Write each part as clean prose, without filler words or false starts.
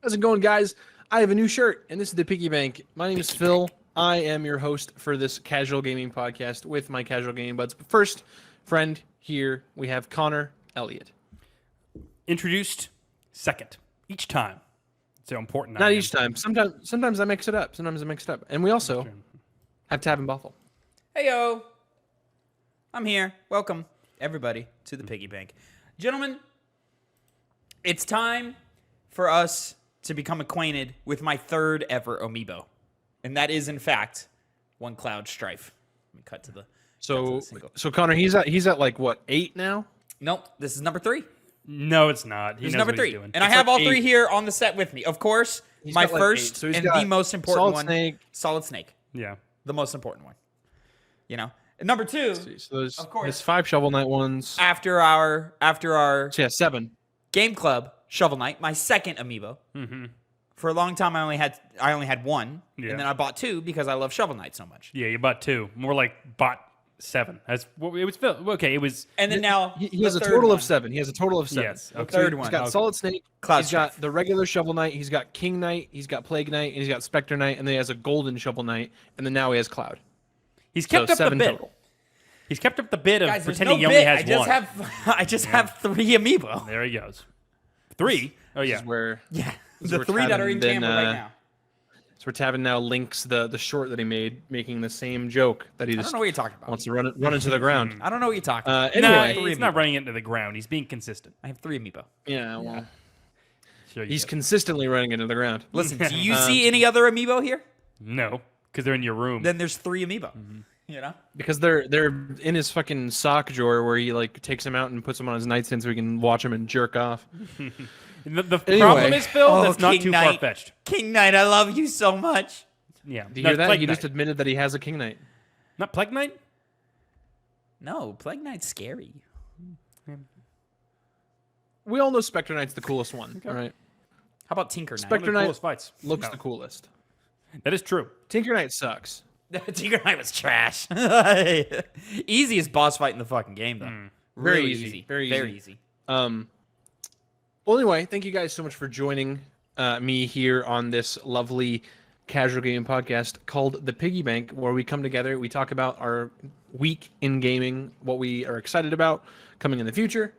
How's it going, guys? I have a new shirt, and this is the Piggy Bank. My name is Phil. I am your host for this casual gaming podcast with my casual gaming buds. But first, friend, here we have Connor Elliott. Introduced second each time. So important. Not each time. Sometimes I mix it up. And we also have Tavin Bothel. Hey, yo. I'm here. Welcome, everybody, to the Piggy Bank. Gentlemen, it's time for us to become acquainted with my third ever amiibo. And that is, in fact, One Cloud Strife. Let me cut to the... So Connor, he's at like, what, 8 now? Nope, this is number 3. No, it's not. This is number 3. And I have all 3 here on the set with me. Of course, my first and the most important one. Solid Snake. Yeah. The most important one. You know? And number 2, so there's, of course, there's 5 Shovel Knight ones. After our So yeah, 7. Game Club Shovel Knight, my second amiibo. Mm-hmm. For a long time, I only had 1, yeah. and then I bought 2 because I love Shovel Knight so much. Yeah, you bought 2. More like bought 7. It was okay. It was, and then now he has a total of 7. He has a total of 7. Yes, okay. The third one. He's got Solid Snake. Cloud he's got the regular Shovel Knight. He's got King Knight. He's got Plague Knight, and he's got Spectre Knight, and then he has a Golden Shovel Knight, and then now he has Cloud. He's kept up the bid. Total. He's kept up the bid of Guys, pretending no he only bit. has 1. I just have 3 amiibo. There he goes. 3. Oh yeah. This is where The 3 that are in camera right now. So where Tavin now links the short that he made, making the same joke that he I just don't know what you're talking about. wants to run into the ground. I don't know what you're talking about. Anyway, He's not running into the ground. He's being consistent. I have 3 amiibo. Yeah, well, Sure he's consistently running into the ground. Listen, do you see any other amiibo here? No, because they're in your room. Then there's 3 amiibo. You know? Because they're in his fucking sock drawer where he like takes them out and puts them on his nightstand so he can watch them and jerk off. The problem is, Phil, that's not too far fetched. King Knight, I love you so much. Yeah. Do you hear that? He just admitted that he has a King Knight. Not Plague Knight? No, Plague Knight's scary. We all know Spectre Knight's the coolest one. Okay. All right. How about Tinker Knight? Spectre One of the Knight coolest fights. looks the coolest. That is true. Tinker Knight sucks. Tinker Knight was trash. Easiest boss fight in the fucking game, though. Very Really easy. Very easy. Well, anyway, thank you guys so much for joining me here on this lovely casual gaming podcast called The Piggy Bank, where we come together, we talk about our week in gaming, what we are excited about coming in the future,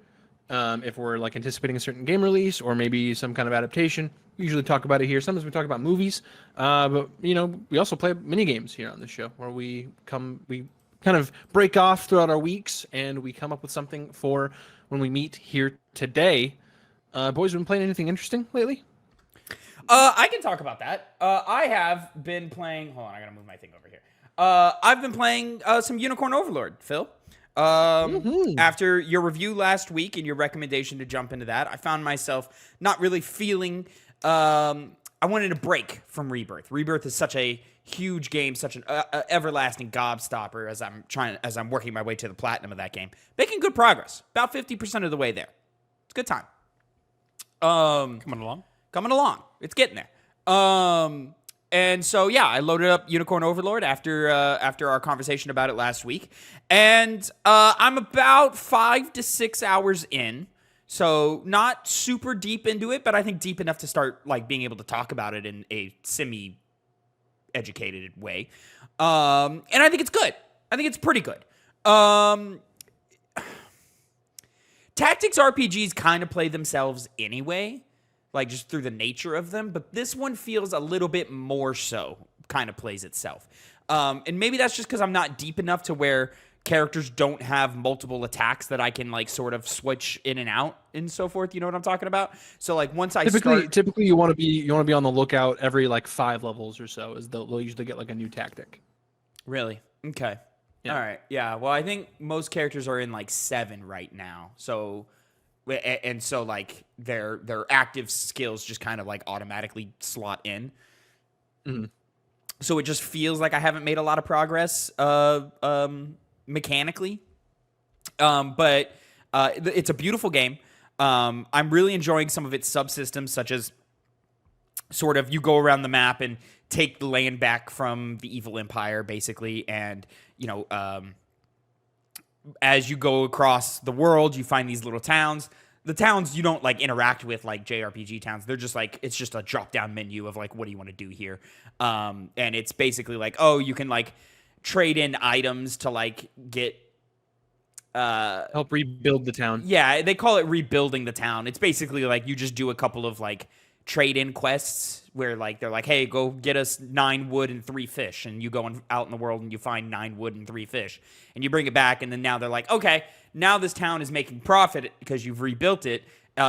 if we're like anticipating a certain game release or maybe some kind of adaptation. We usually talk about it here. Sometimes we talk about movies, but we also play mini games here on the show where we kind of break off throughout our weeks and we come up with something for when we meet here today. Boys, been playing anything interesting lately? I can talk about that. I have been playing... Hold on, I gotta move my thing over here. I've been playing some Unicorn Overlord, Phil. After your review last week and your recommendation to jump into that, I found myself not really feeling... I wanted a break from Rebirth. Rebirth is such a huge game, such an everlasting gobstopper as I'm working my way to the platinum of that game. Making good progress. About 50% of the way there. It's a good time. Coming along. It's getting there. And so yeah, I loaded up Unicorn Overlord after our conversation about it last week, and I'm about 5 to 6 hours in, so not super deep into it, but I think deep enough to start like being able to talk about it in a semi-educated way. And I think it's good. I think it's pretty good. Tactics RPGs kind of play themselves anyway, like just through the nature of them, but this one feels a little bit more so, kind of plays itself. And maybe that's just because I'm not deep enough to where characters don't have multiple attacks that I can like sort of switch in and out and so forth. You know what I'm talking about? So like once I typically you want to be on the lookout every like 5 levels or so, as they'll usually get like a new tactic. Really? Okay. Yeah. All right. Yeah. Well, I think most characters are in like 7 right now. So, and so like their active skills just kind of like automatically slot in. Mm-hmm. So it just feels like I haven't made a lot of progress mechanically. But it's a beautiful game. I'm really enjoying some of its subsystems, such as sort of you go around the map and take the land back from the evil empire, basically, and as you go across the world, you find these little towns. the towns you don't like interact with like JRPG towns. They're just like, it's just a drop down menu of like, what do you want to do here? And it's basically like, oh, you can like trade in items to like get help rebuild the town. Yeah, they call it rebuilding the town. It's basically like you just do a couple of like trade-in quests where like they're like, hey, go get us 9 wood and 3 fish, and you go out in the world and you find 9 wood and 3 fish, and you bring it back, and then now they're like, okay, now this town is making profit because you've rebuilt it,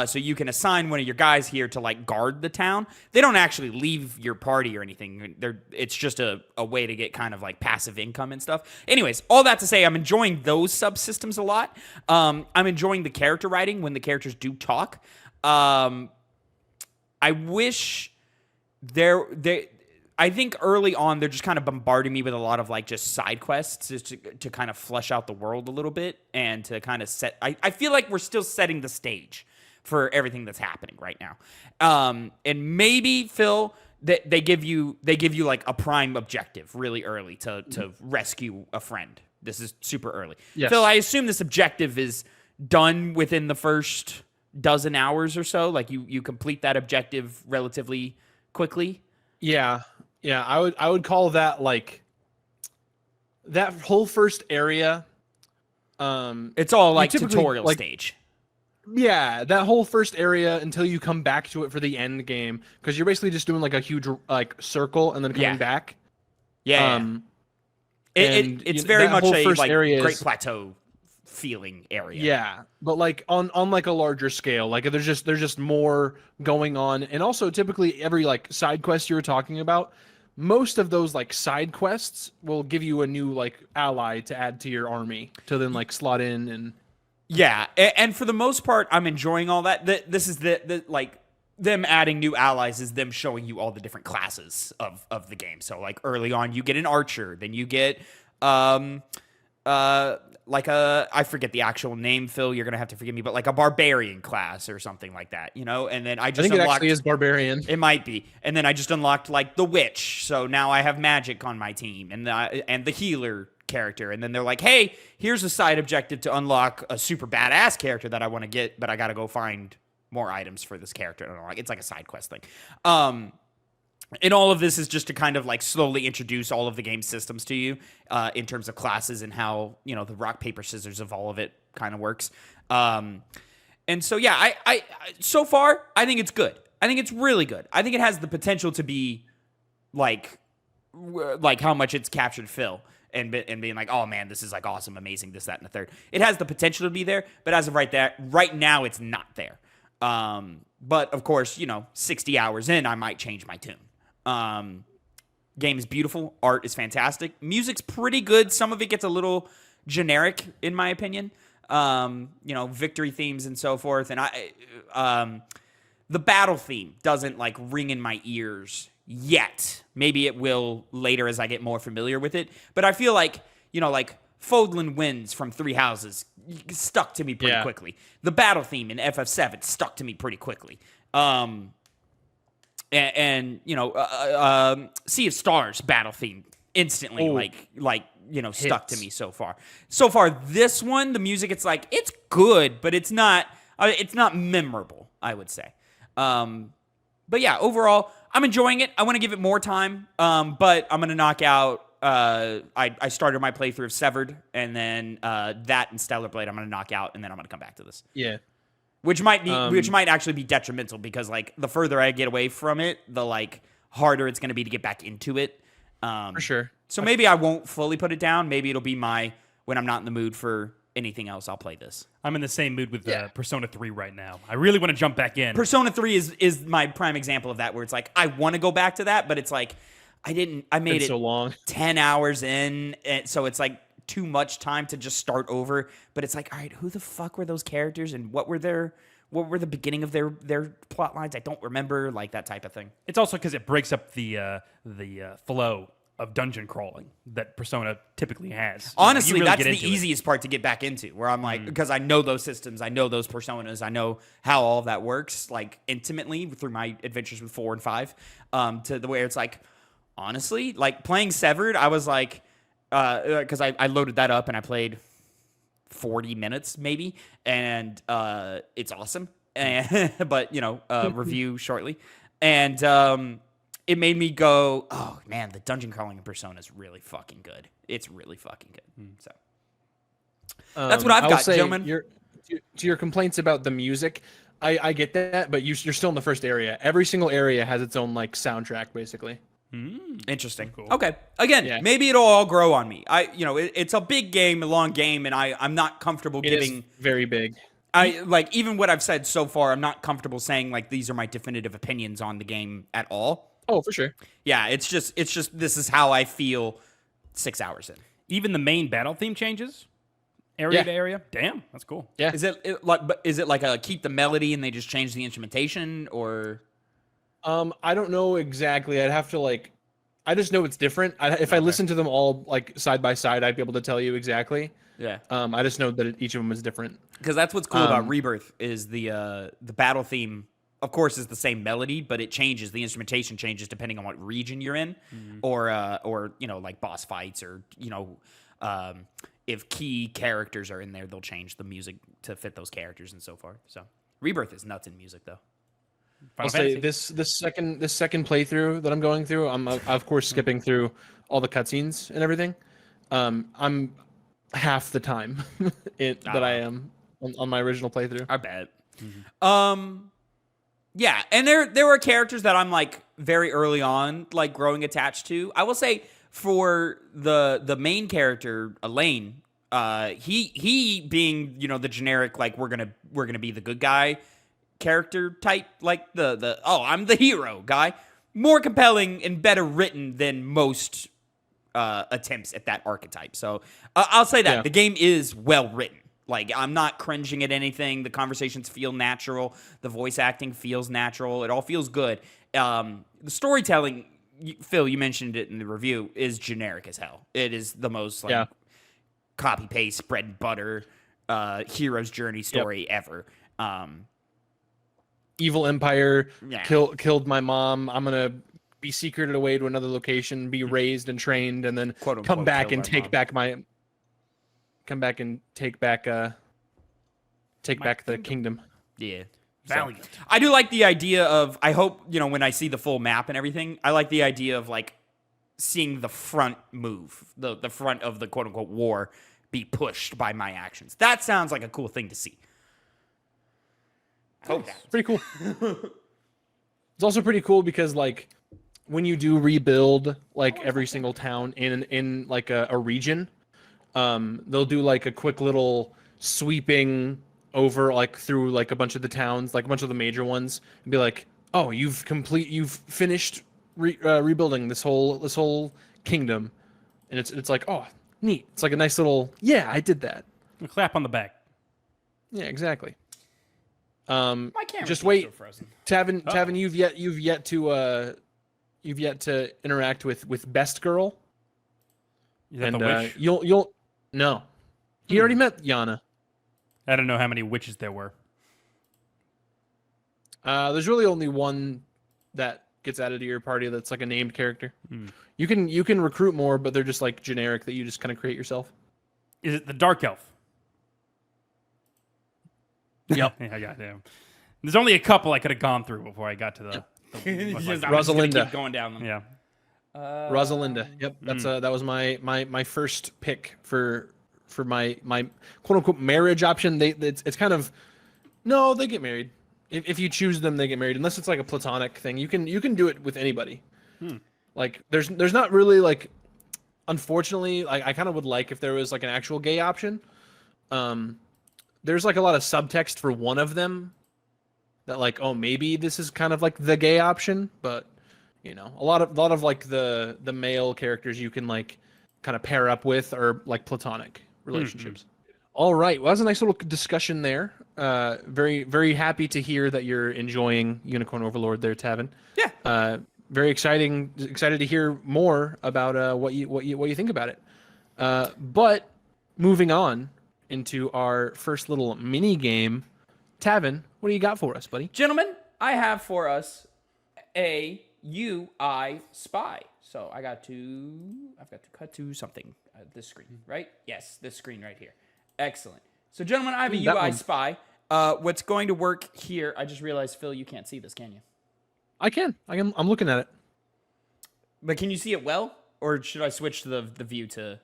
so you can assign one of your guys here to like guard the town. They don't actually leave your party or anything. It's just a way to get kind of like passive income and stuff. Anyways, all that to say, I'm enjoying those subsystems a lot. I'm enjoying the character writing when the characters do talk. I wish I think early on they're just kind of bombarding me with a lot of like just side quests just to kind of flesh out the world a little bit and to kind of set. I feel like we're still setting the stage for everything that's happening right now. And maybe Phil, they give you like a prime objective really early to rescue a friend. This is super early. Yes. Phil, I assume this objective is done within the first dozen hours or so. Like you complete that objective relatively quickly. Yeah. I would call that like that whole first area. It's all like tutorial stage. Yeah, that whole first area until you come back to it for the end game, because you're basically just doing like a huge like circle and then coming back. Yeah. It's very much a like Great Plateau feeling area. Yeah, but like on like a larger scale, like there's just more going on, and also typically every like side quest you were talking about, most of those like side quests will give you a new like ally to add to your army to then like slot in and. Yeah, and for the most part, I'm enjoying all that. This is the like them adding new allies is them showing you all the different classes of the game. So like early on, you get an archer, then you get like I forget the actual name, Phil. You're gonna have to forgive me, but like a barbarian class or something like that, you know. And then I think it actually is barbarian. It might be. And then I just unlocked like the witch, so now I have magic on my team, and the healer character. And then they're like, hey, here's a side objective to unlock a super badass character that I want to get, but I got to go find more items for this character. I don't know, like it's like a side quest thing. And all of this is just to kind of like slowly introduce all of the game systems to you in terms of classes and how, you know, the rock, paper, scissors of all of it kind of works. And so, yeah, I so far, I think it's good. I think it's really good. I think it has the potential to be like how much it's captured Phil and being like, oh man, this is like awesome, amazing, this, that, and the third. It has the potential to be there, but as of right now, it's not there. But of course, you know, 60 hours in, I might change my tune. Game is beautiful. Art is fantastic. Music's pretty good. Some of it gets a little generic, in my opinion. You know, victory themes and so forth. And the battle theme doesn't like ring in my ears yet. Maybe it will later as I get more familiar with it. But I feel like, you know, like Fodlan Winds from Three Houses stuck to me pretty quickly. The battle theme in FF7 stuck to me pretty quickly. And you know, Sea of Stars battle theme instantly like you know, stuck to me so far. So far, this one, the music, it's like it's good, but it's not memorable, I would say. But yeah, overall, I'm enjoying it. I want to give it more time, but I'm gonna knock out. I started my playthrough of Severed, and then that and Stellar Blade I'm gonna knock out, and then I'm gonna come back to this. Yeah. Which might actually be detrimental because like the further I get away from it, the like harder it's going to be to get back into it. For sure. So maybe I won't fully put it down. Maybe it'll be when I'm not in the mood for anything else, I'll play this. I'm in the same mood with Persona 3 right now. I really want to jump back in. Persona 3 is my prime example of that, where it's like I want to go back to that, but it's like I made it so long. 10 hours in, and so it's like too much time to just start over. But it's like, all right, who the fuck were those characters and what were the beginning of their plot lines? I don't remember, like that type of thing. It's also because it breaks up the flow of dungeon crawling that Persona typically has. Honestly, really that's the easiest part to get back into, where I'm like, because I know those systems, I know those personas, I know how all of that works, like intimately through my adventures with 4 and 5, to the way it's like, honestly, like playing Severed, I was like, because I loaded that up and I played 40 minutes maybe, and it's awesome. And but review shortly, and it made me go, oh man, the dungeon crawling in Persona is really fucking good. It's really fucking good. So that's what I've I'll got, say gentlemen. To your complaints about the music, I get that, but you're still in the first area. Every single area has its own like soundtrack, basically. Interesting. Cool. Okay. Again, Yeah. maybe it'll all grow on me. It's a big game, a long game, and I'm not comfortable It is giving. very big. Even what I've said so far, I'm not comfortable saying like these are my definitive opinions on the game at all. Oh, for sure. Yeah, it's just this is how I feel 6 hours in. Even the main battle theme changes, area Yeah. to area. Damn, that's cool. Yeah. Is it like a keep the melody and they just change the instrumentation, or? I don't know exactly. I'd have to I just know it's different. If I listen to them all like side by side, I'd be able to tell you exactly. Yeah. I just know that each of them is different. Because that's what's cool about Rebirth is the battle theme, of course, is the same melody, but it changes. The instrumentation changes depending on what region you're in, or like boss fights, or if key characters are in there, they'll change the music to fit those characters and so forth. So Rebirth is nuts in music, though. I'll Final say Fantasy. this second playthrough that I'm going through, I'm of course skipping through all the cutscenes and everything. I'm half the time that I am on my original playthrough. I bet. Yeah, and there were characters that I'm like very early on like growing attached to. I will say for the main character, Elaine, he being the generic like we're gonna be the good guy character type, like the I'm the hero guy, more compelling and better written than most attempts at that archetype. So I'll say that the game is well written. Like, I'm not cringing at anything. The conversations feel natural. The voice acting feels natural. It all feels good. The storytelling, Phil, you mentioned it in the review, is generic as hell. It is the most copy paste, bread and butter hero's journey story ever. Evil Empire killed my mom. I'm gonna be secreted away to another location, be raised and trained, and then Quote, unquote, come back kill and our take mom. back the kingdom. Yeah. Valiant. I do like the idea of, I hope, when I see the full map and everything, I like the idea of, like, seeing the front move, the front of the quote-unquote war be pushed by my actions. That sounds like a cool thing to see. I hope that. Pretty cool. It's also pretty cool because, like, when you do rebuild, like, every single town in like, a region, they'll do, like, a quick little sweeping over, like, through, like, a bunch of the towns, like, a bunch of the major ones, and be like, oh, you've finished rebuilding this whole kingdom. And it's like, oh, neat. It's like a nice little, yeah, I did that. A clap on the back. Yeah, exactly. My camera Just keeps wait. so frozen. Tavin, you've yet to interact with Best Girl, Is that and the witch? you'll no, he already met Yana. I don't know how many witches there were. There's really only one that gets added to your party that's like a named character. You can recruit more, but they're just like generic that you just kind of create yourself. Is it the dark elf? Yep. Yeah, goddamn. There's only a couple I could have gone through before I got to the I'm just gonna Rosalinda. keep going down them. yeah. Rosalinda. Yep, that was my first pick for my quote unquote marriage option. It's kind of no, they get married. If you choose them, they get married. Unless it's like a platonic thing, you can do it with anybody. Like there's not really like, unfortunately, like I kind of would like if there was like an actual gay option. There's like a lot of subtext for one of them that like, oh, maybe this is kind of like the gay option, but a lot of like the male characters you can like kind of pair up with are like platonic relationships. All right, well, that was a nice little discussion there. Very, very happy to hear that you're enjoying Unicorn Overlord there, Tavin. Yeah. Very excited to hear more about what you think about it. But moving on into our first little mini game, Tavin, what do you got for us, buddy? Gentlemen, I have for us a UiSpy. So I've got to cut to something. This screen, right? Yes, this screen right here. Excellent. So, gentlemen, I have a That UI one. spy. What's going to work here? I just realized, Phil, you can't see this, can you? I can. I'm looking at it. But can you see it well, or should I switch to the view to?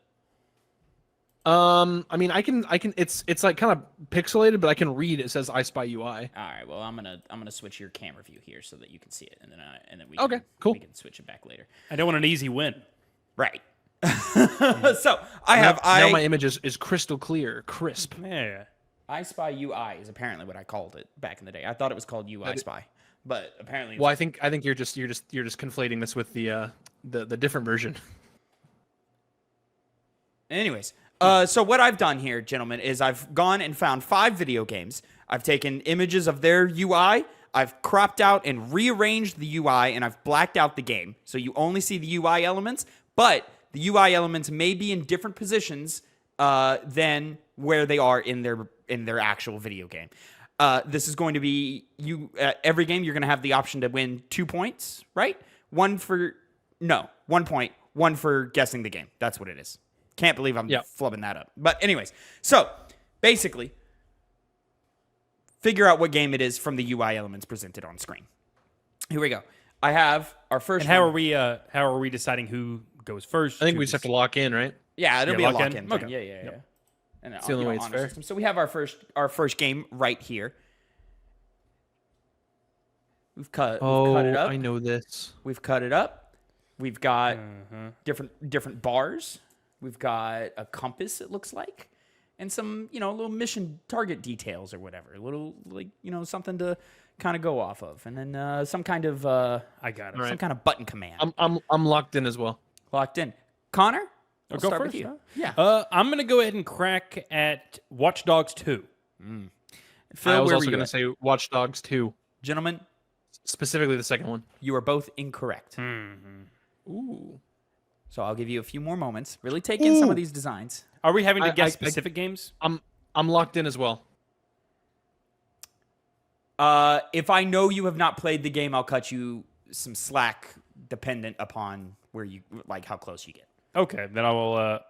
I mean, I can. It's like kind of pixelated, but I can read. It says "UiSpy UI." All right. Well, I'm gonna switch your camera view here so that you can see it, and then we Okay, can, cool. we can switch it back later. I don't want an easy win. Right. So I have now my image is crystal clear, crisp. Yeah. I Spy UI is apparently what I called it back in the day. I thought it was called UI Spy, but apparently, Well, I think you're just conflating this with the different version. anyways. So what I've done here, gentlemen, is I've gone and found 5 video games. I've taken images of their UI. I've cropped out and rearranged the UI, and I've blacked out the game. So you only see the UI elements, but the UI elements may be in different positions than where they are in their actual video game. This is going to be every game. You're going to have the option to win 2 points, right? 1 point, 1 for guessing the game. That's what it is. Can't believe I'm flubbing that up. But anyways, so basically, figure out what game it is from the UI elements presented on screen. Here we go. I have our first. And how are we deciding who goes first? I think we just have to lock in, right? Yeah, it'll be a lock lock-in in? thing. Okay. Yeah. And the only way it's fair. So we have our first game right here. We've cut it up. I know this. We've cut it up. We've got different bars. We've got a compass, it looks like, and some, little mission target details or whatever. A little, something to kind of go off of. And then some kind of I got it. some kind of button command. I'm locked in as well. Locked in. Connor? I'll go start first, with you. huh? Yeah. I'm gonna go ahead and crack at Watch Dogs 2. Phil, I was where also were you going to at? say Watch Dogs 2, Gentlemen, specifically the second one. you are both incorrect. Ooh. So I'll give you a few more moments. Really take in some of these designs. Are we having to I- guess I- specific games? I'm locked in as well. If I know you have not played the game, I'll cut you some slack dependent upon where you how close you get. Okay, then I will.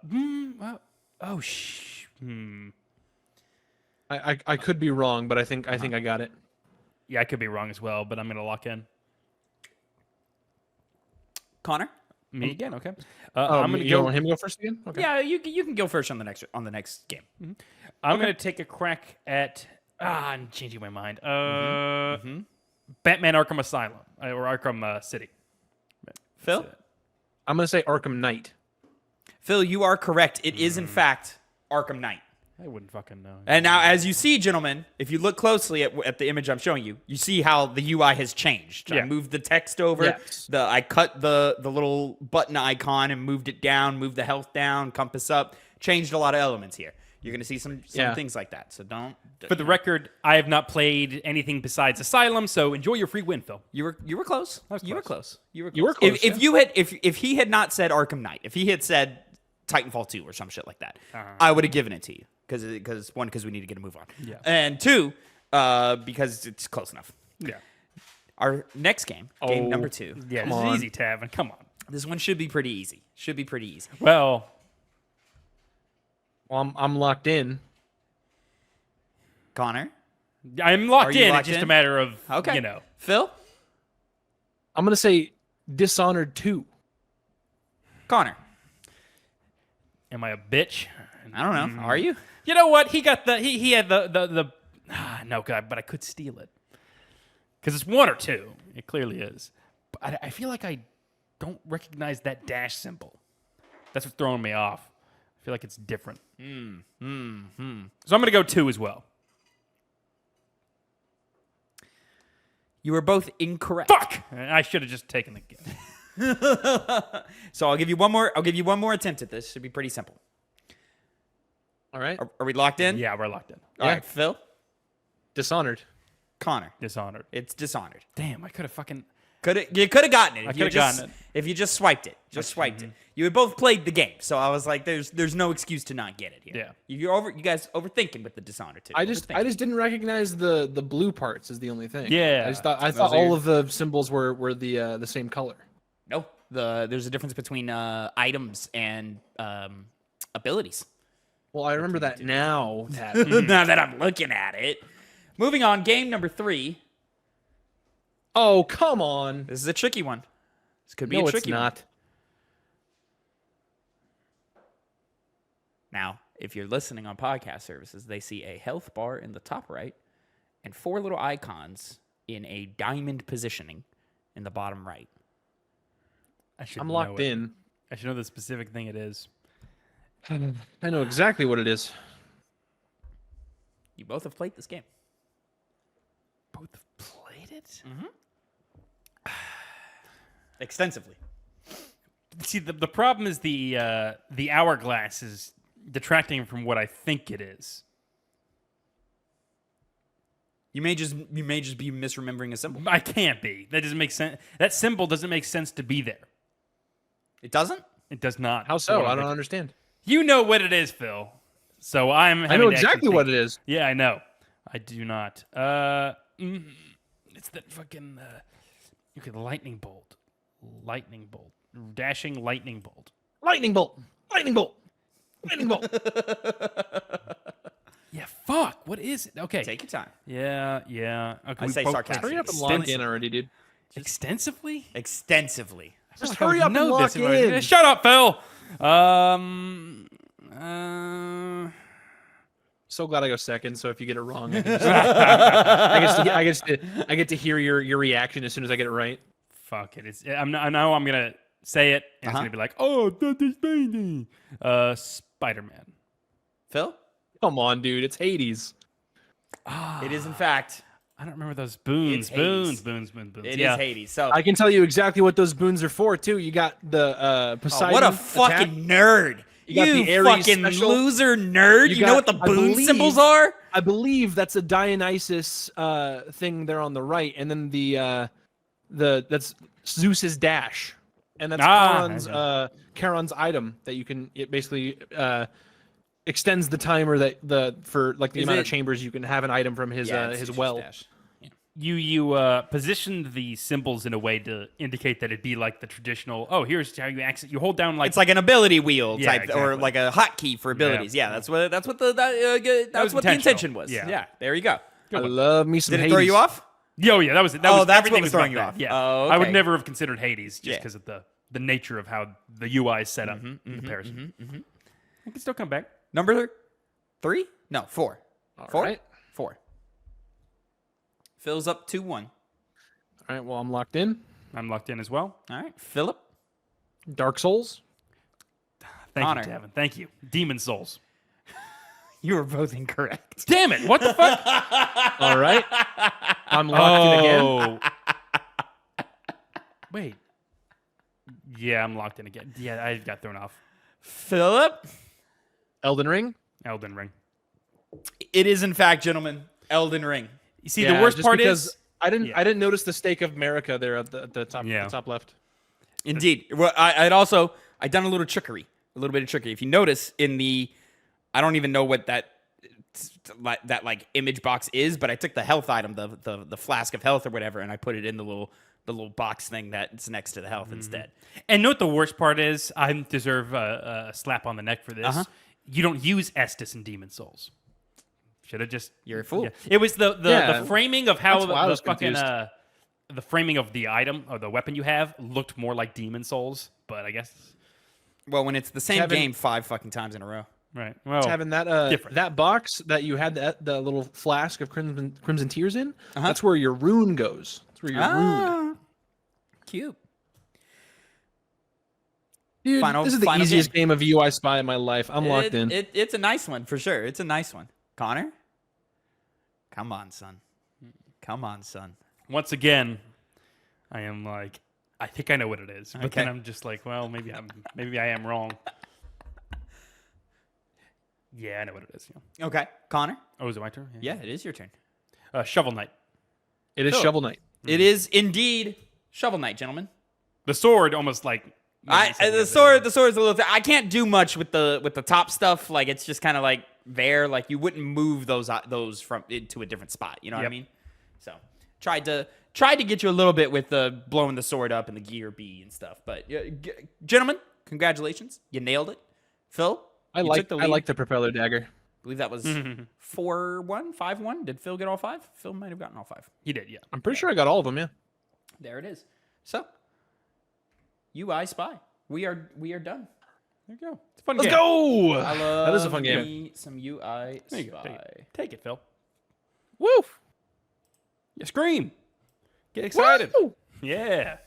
I could be wrong, but I think I got it. Yeah, I could be wrong as well, but I'm gonna lock in. Connor? Me again, okay. Oh, I'm gonna you go. want him to go first again? Okay. Yeah, you can go first on the next game. I'm gonna take a crack at. I'm changing my mind. Batman Arkham Asylum or Arkham City. Phil? I'm going to say Arkham Knight. Phil, you are correct. It is in fact Arkham Knight. I wouldn't fucking know. And now, as you see, gentlemen, if you look closely at the image I'm showing you, you see how the UI has changed. I Yeah. moved the text over. Yes. I cut the little button icon and moved it down, moved the health down, compass up, changed a lot of elements here. You're going to see some things like that. So don't. For the record, I have not played anything besides Asylum, so enjoy your free win, Phil. You were close. You were close. close. You were close. You were close, If he had not said Arkham Knight, if he had said Titanfall 2 or some shit like that, I would have given it to you because we need to get a move on. Yeah. And 2, because it's close enough. Yeah. Our next game, game number 2. Yeah, Come this on. is easy, Tavin. Come on. This one should be pretty easy. Well, I'm locked in. Connor, I'm locked Are you in. locked It's just in? a matter of, okay. Phil, I'm going to say Dishonored 2. Connor. am I a bitch? I don't know. Are you? You know what? He got he had the no, God, but I could steal it. Because it's 1 or 2. It clearly is. But I feel like I don't recognize that dash symbol. That's what's throwing me off. I feel like it's different. So I'm going to go 2 as well. You were both incorrect. Fuck! I should have just taken the game. So I'll give you one more. I'll give you one more attempt at this. Should be pretty simple. All right. Are we locked in? Yeah, we're locked in. All Yeah. right, Phil, Dishonored. Connor. Dishonored. It's Dishonored. Damn, I could have fucking... You could have gotten it. I coulda gotten it. If you just swiped it. Swiped it. You had both played the game, so I was like, "There's no excuse to not get it here." Yeah. You guys overthinking with the Dishonored too. I just didn't recognize the blue parts is the only thing. Yeah. I thought all of the symbols were the same color. no. There's a difference between items and abilities. Well, I remember that now, Tavin. Now that I'm looking at it. Moving on, game number 3. Oh, come on. This is a tricky one. This could be No, a it's tricky one. not. Now, if you're listening on podcast services, they see a health bar in the top right and 4 little icons in a diamond positioning in the bottom right. I'm locked in. I should know the specific thing it is. I know exactly what it is. You both have played this game. Both have played it? Extensively. See, the problem is the hourglass is detracting from what I think it is. You may just be misremembering a symbol. I can't be. That doesn't make sense. That symbol doesn't make sense to be there. It doesn't? It does not. How so? I don't understand. You know what it is, Phil. So I know exactly what it is. Yeah, I know. I do not. It's that fucking. Okay, the lightning bolt. Lightning bolt. Dashing lightning bolt. Lightning bolt. Lightning bolt. Lightning bolt. Yeah, fuck. What is it? Okay. Take your time. Yeah. Okay, I say sarcastic. Hurry up and lock in already, dude. Extensively? Extensively. Just hurry up and lock in. Shut up, Phil. So glad I go second. So if you get it wrong, I, get to hear your reaction as soon as I get it right. Fuck it. I know I'm gonna say it, and it's gonna be like, oh, that is Spider-Man. Spider-Man. Phil? Come on, dude. It's Hades. It is, in fact. I don't remember those boons. It's Hades. Boons. It is Hades. So I can tell you exactly what those boons are for too. You got the Poseidon. what a fucking nerd! You got the Ares fucking special. loser nerd! You know what the boon symbols are? I believe that's a Dionysus thing there on the right, and then that's Zeus's dash, and that's Charon's item that you can. It basically extends the timer for like the amount of chambers you can have an item from his well. Dash. You positioned the symbols in a way to indicate that it'd be like the traditional. Oh, here's how you access. You hold down like It's like an ability wheel Yeah, type, exactly. or like a hotkey for abilities. Yeah, that's what the intention was. Yeah. Yeah, there you go. I love me some Did it Hades. throw you off? Yo, yeah, that was Oh, was, that's everything what was throwing you about off. that. Yeah, Oh, I would okay. never have considered Hades just Yeah. because of the nature of how the UI is set up in comparison. I can still come back. Number 3? No, 4. All 4? right. 4. Phil's up 2-1. All right. Well, I'm locked in. I'm locked in as well. All right, Philip. Dark Souls. Thank Connor. you, Tavin. Thank you. Demon Souls. You were both incorrect. Damn it! What the fuck? All right. I'm locked in again. Wait. Yeah, I'm locked in again. Yeah, I got thrown off. Philip. Elden Ring. Elden Ring. It is, in fact, gentlemen, Elden Ring. You see, Yeah, the worst just part because is I didn't notice the stake of America there at the top Yeah. the top left. Indeed. Well, I'd done a little trickery, a little bit of trickery. If you notice in the, I don't even know what that like image box is, but I took the health item, the flask of health or whatever, and I put it in the little box thing that's next to the health instead. And know what the worst part is? I deserve a slap on the neck for this. You don't use Estus in Demon Souls. Should have just. You're a fool. Yeah. It was the framing of how That's why I the was fucking confused. the framing of the item or the weapon you have looked more like Demon Souls, but I guess Well, when it's the same Kevin- game 5 fucking times in a row. right. Well, Having that different. that box that you had the little flask of crimson tears in, that's where your rune goes. That's where your rune. Cute. Dude, this is the final easiest game of UiSpy in my life. I'm locked in. It's a nice one for sure. It's a nice one. Connor? Come on, son. Come on, son. once again, I am like, I think I know what it is, but Okay. then I'm just like, well, maybe I am wrong. Yeah, I know what it is. Yeah. Okay. Connor? Oh, is it my turn? Yeah, it is your turn. Shovel Knight. It is Phil. Shovel Knight. It is indeed Shovel Knight, gentlemen. The sword almost like The sword is a little. I can't do much with the top stuff. Like it's just kind of like there. Like you wouldn't move those from into a different spot. You know what I Yep. mean? So tried to get you a little bit with the blowing the sword up and the gear B and stuff. But gentlemen, congratulations, you nailed it. Phil, You took the I lead. like the propeller dagger. I believe that was 4-1, 5-1. Did Phil get all 5? Phil might have gotten all 5. He did, yeah. I'm pretty sure I got all of them. Yeah. There it is. So, UiSpy. We are done. There you go. It's a fun Let's game. go. I love That is a fun game. me some UiSpy. There you go. Take it, Phil. Woo! You scream. Get excited. Woo! Yeah.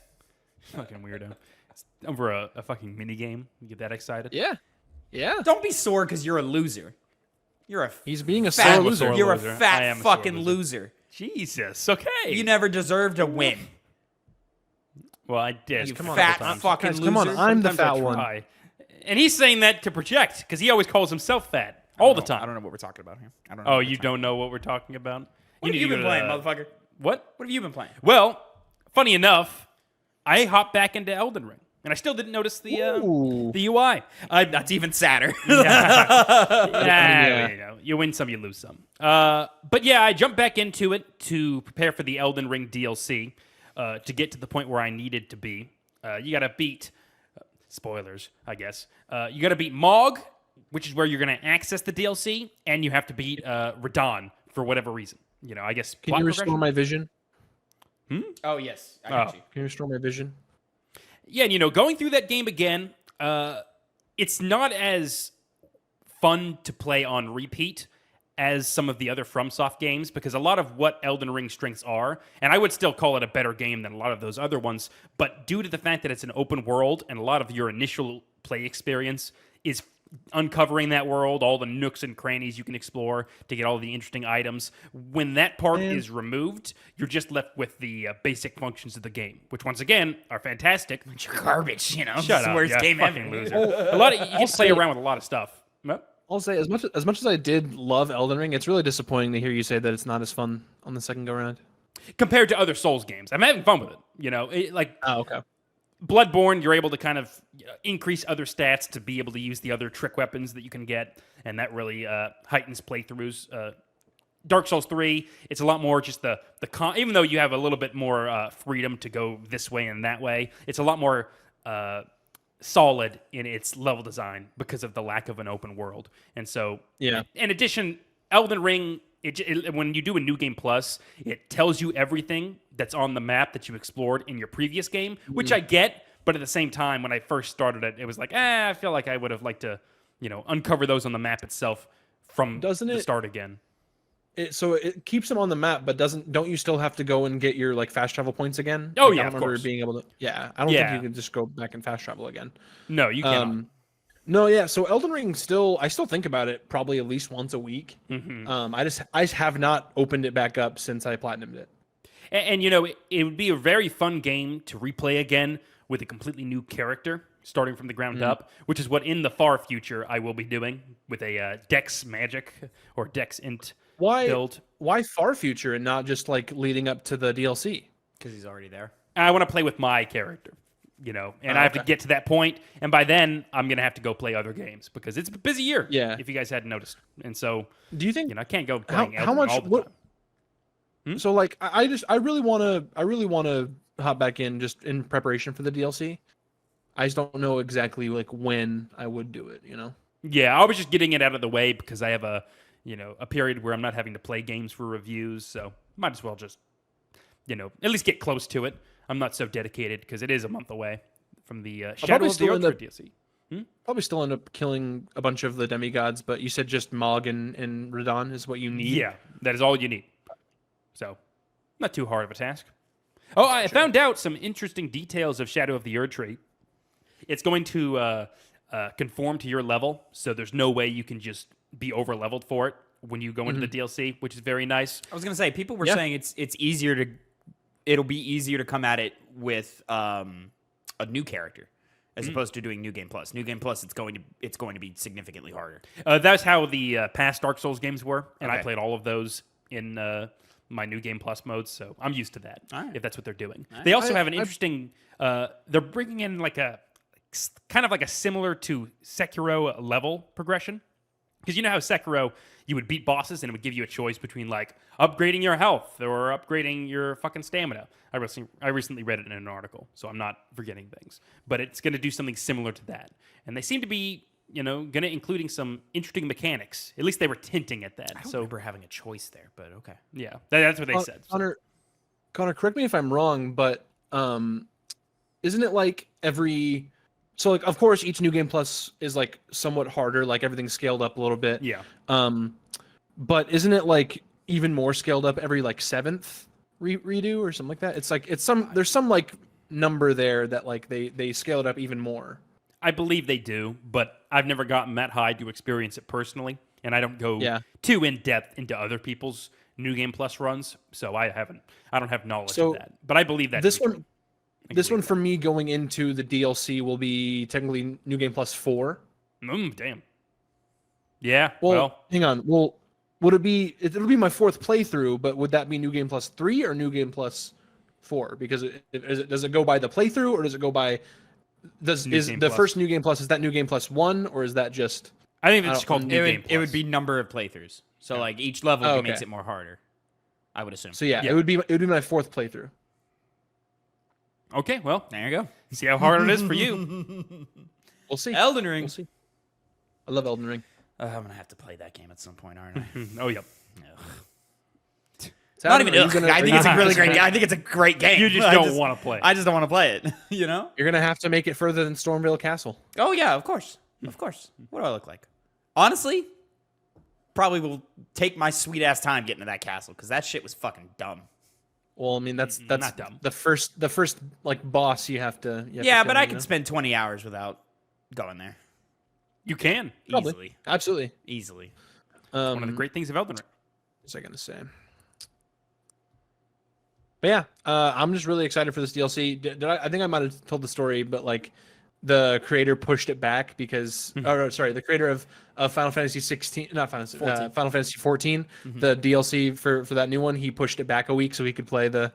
Fucking weirdo. It's over a fucking mini game. You get that excited? Yeah. Yeah. Don't be sore because you're a loser. You're a He's being a fat sore loser. You're loser. a I fat am a sore fucking loser. loser. Jesus. Okay. You never deserve to win. Well, I did. You come on, fat times. fucking Guys, loser. come on, I'm the Sometimes I fat one. try. And he's saying that to project because he always calls himself fat all the time. I don't know what we're talking about here. I don't know. Oh, what you we're talking don't know what we're talking about? What have need you to been go to playing, the- motherfucker? What? What have you been playing? Well, funny enough, I hopped back into Elden Ring, and I still didn't notice the Ooh. UI. That's even sadder. Yeah, you know, you win some, you lose some. But yeah, I jumped back into it to prepare for the Elden Ring DLC to get to the point where I needed to be. You got to beat spoilers, I guess. You got to beat Mog, which is where you're going to access the DLC, and you have to beat Radon for whatever reason. You know, I guess. Can plot you restore progression? my vision? Oh yes, I got you. Can you restore my vision? Yeah, and you know, going through that game again, it's not as fun to play on repeat as some of the other FromSoft games because a lot of what Elden Ring's strengths are, and I would still call it a better game than a lot of those other ones, but due to the fact that it's an open world and a lot of your initial play experience is uncovering that world, all the nooks and crannies you can explore to get all the interesting items. When that part is removed, you're just left with the basic functions of the game, which once again are fantastic. You're garbage, you know. Shut It's up, the worst you game fucking ever. loser. A lot of you can play around with a lot of stuff. Yep. I'll say as much as I did love Elden Ring, it's really disappointing to hear you say that it's not as fun on the second go round. Compared to other Souls games, I'm having fun with it. You know, like Oh, okay. Bloodborne, you're able to kind of increase other stats to be able to use the other trick weapons that you can get, and that really heightens playthroughs. Dark Souls 3, it's a lot more just the even though you have a little bit more freedom to go this way and that way, it's a lot more solid in its level design because of the lack of an open world. And so, Yeah. in addition, Elden Ring, when you do a New Game Plus, it tells you everything that's on the map that you explored in your previous game, which I get, but at the same time, when I first started it, it was like, I feel like I would have liked to, you know, uncover those on the map itself from the start again. So it keeps them on the map, but don't you still have to go and get your like fast travel points again? Oh, Like, yeah, I of don't remember course. being able to. Yeah, I don't think you can just go back and fast travel again. No, you cannot. No, yeah. So Elden Ring I still think about it probably at least once a week. I just have not opened it back up since I platinumed it. And you know, it would be a very fun game to replay again with a completely new character, starting from the ground up, which is what in the far future I will be doing with a Dex Magic or Dex Int build. Why far future and not just like leading up to the DLC? Because he's already there. I want to play with my character, you know, and I have to get to that point, and by then I'm gonna have to go play other games because it's a busy year. Yeah. If you guys hadn't noticed, and so Do you think you know I can't go playing how much all the time. So like I really want to hop back in just in preparation for the DLC. I just don't know exactly like when I would do it, you know. Yeah, I was just getting it out of the way because I have a period where I'm not having to play games for reviews, so might as well just at least get close to it. I'm not so dedicated because it is a month away from the Shadow of the Earth DLC. Probably still end up killing a bunch of the demigods, but you said just Mog and Radon is what you need. Yeah, that is all you need. So, not too hard of a task. Oh, I found out some interesting details of Shadow of the Erd Tree. It's going to conform to your level, so there's no way you can just be over-leveled for it when you go into the DLC, which is very nice. I was gonna say people were saying it'll be easier to come at it with a new character as opposed to doing New Game Plus. New Game Plus, it's going to be significantly harder. That's how the past Dark Souls games were, and I Okay. played all of those in my New Game Plus modes, so I'm used to that, All right. if that's what they're doing. They also have an interesting... they're bringing in like a kind of like a similar to Sekiro level progression. Because you know how Sekiro, you would beat bosses and it would give you a choice between like upgrading your health or upgrading your fucking stamina. I recently read it in an article, so I'm not forgetting things. But it's going to do something similar to that. And they seem to be gonna including some interesting mechanics. At least they were hinting at that. I don't So remember having a choice there, but okay. yeah, that's what they said. So. Connor, correct me if I'm wrong, but isn't it like every? So like, of course, each New Game Plus is like somewhat harder. Like everything's scaled up a little bit. Yeah. But isn't it like even more scaled up every like 7th redo or something like that? It's like there's some like number there that like they scale it up even more. I believe they do, but I've never gotten that high to experience it personally, and I don't go too in depth into other people's New Game Plus runs, so I don't have knowledge of that. But I believe that this one for me going into the DLC will be technically New Game Plus 4. Damn. Yeah. Well, hang on. Well, would it be? It'll be my 4th playthrough, but would that be New Game Plus 3 or New Game Plus 4? Because does it go by the playthrough or does it go by? First New Game Plus, is that New Game Plus 1 or is that just? I think it's called New Game Plus. It would be number of playthroughs. So like each level makes it more harder. I would assume. So yeah, it would be my 4th playthrough. Okay, well, there you go. See how hard it is for you. We'll see. Elden Ring. We'll see. I love Elden Ring. I'm gonna have to play that game at some point, aren't I? Oh, yep. Not even. I think it's a really great game. I think it's a great game. You just don't want to play. I just don't want to play it. You know. You're gonna have to make it further than Stormvale Castle. Oh yeah, of course, of course. What do I look like? Honestly, probably will take my sweet ass time getting to that castle because that shit was fucking dumb. Well, I mean that's not dumb. The first like boss you have to. Yeah, but I could spend 20 hours without going there. You can. Probably. Easily. Absolutely. Easily. One of the great things of Elden Ring. What's I gonna say? But yeah, I'm just really excited for this DLC. I think I might have told the story, but like the creator pushed it back because, the creator of Final Fantasy 16, not Final, 14. Final Fantasy 14, the DLC for that new one, he pushed it back a week so he could play the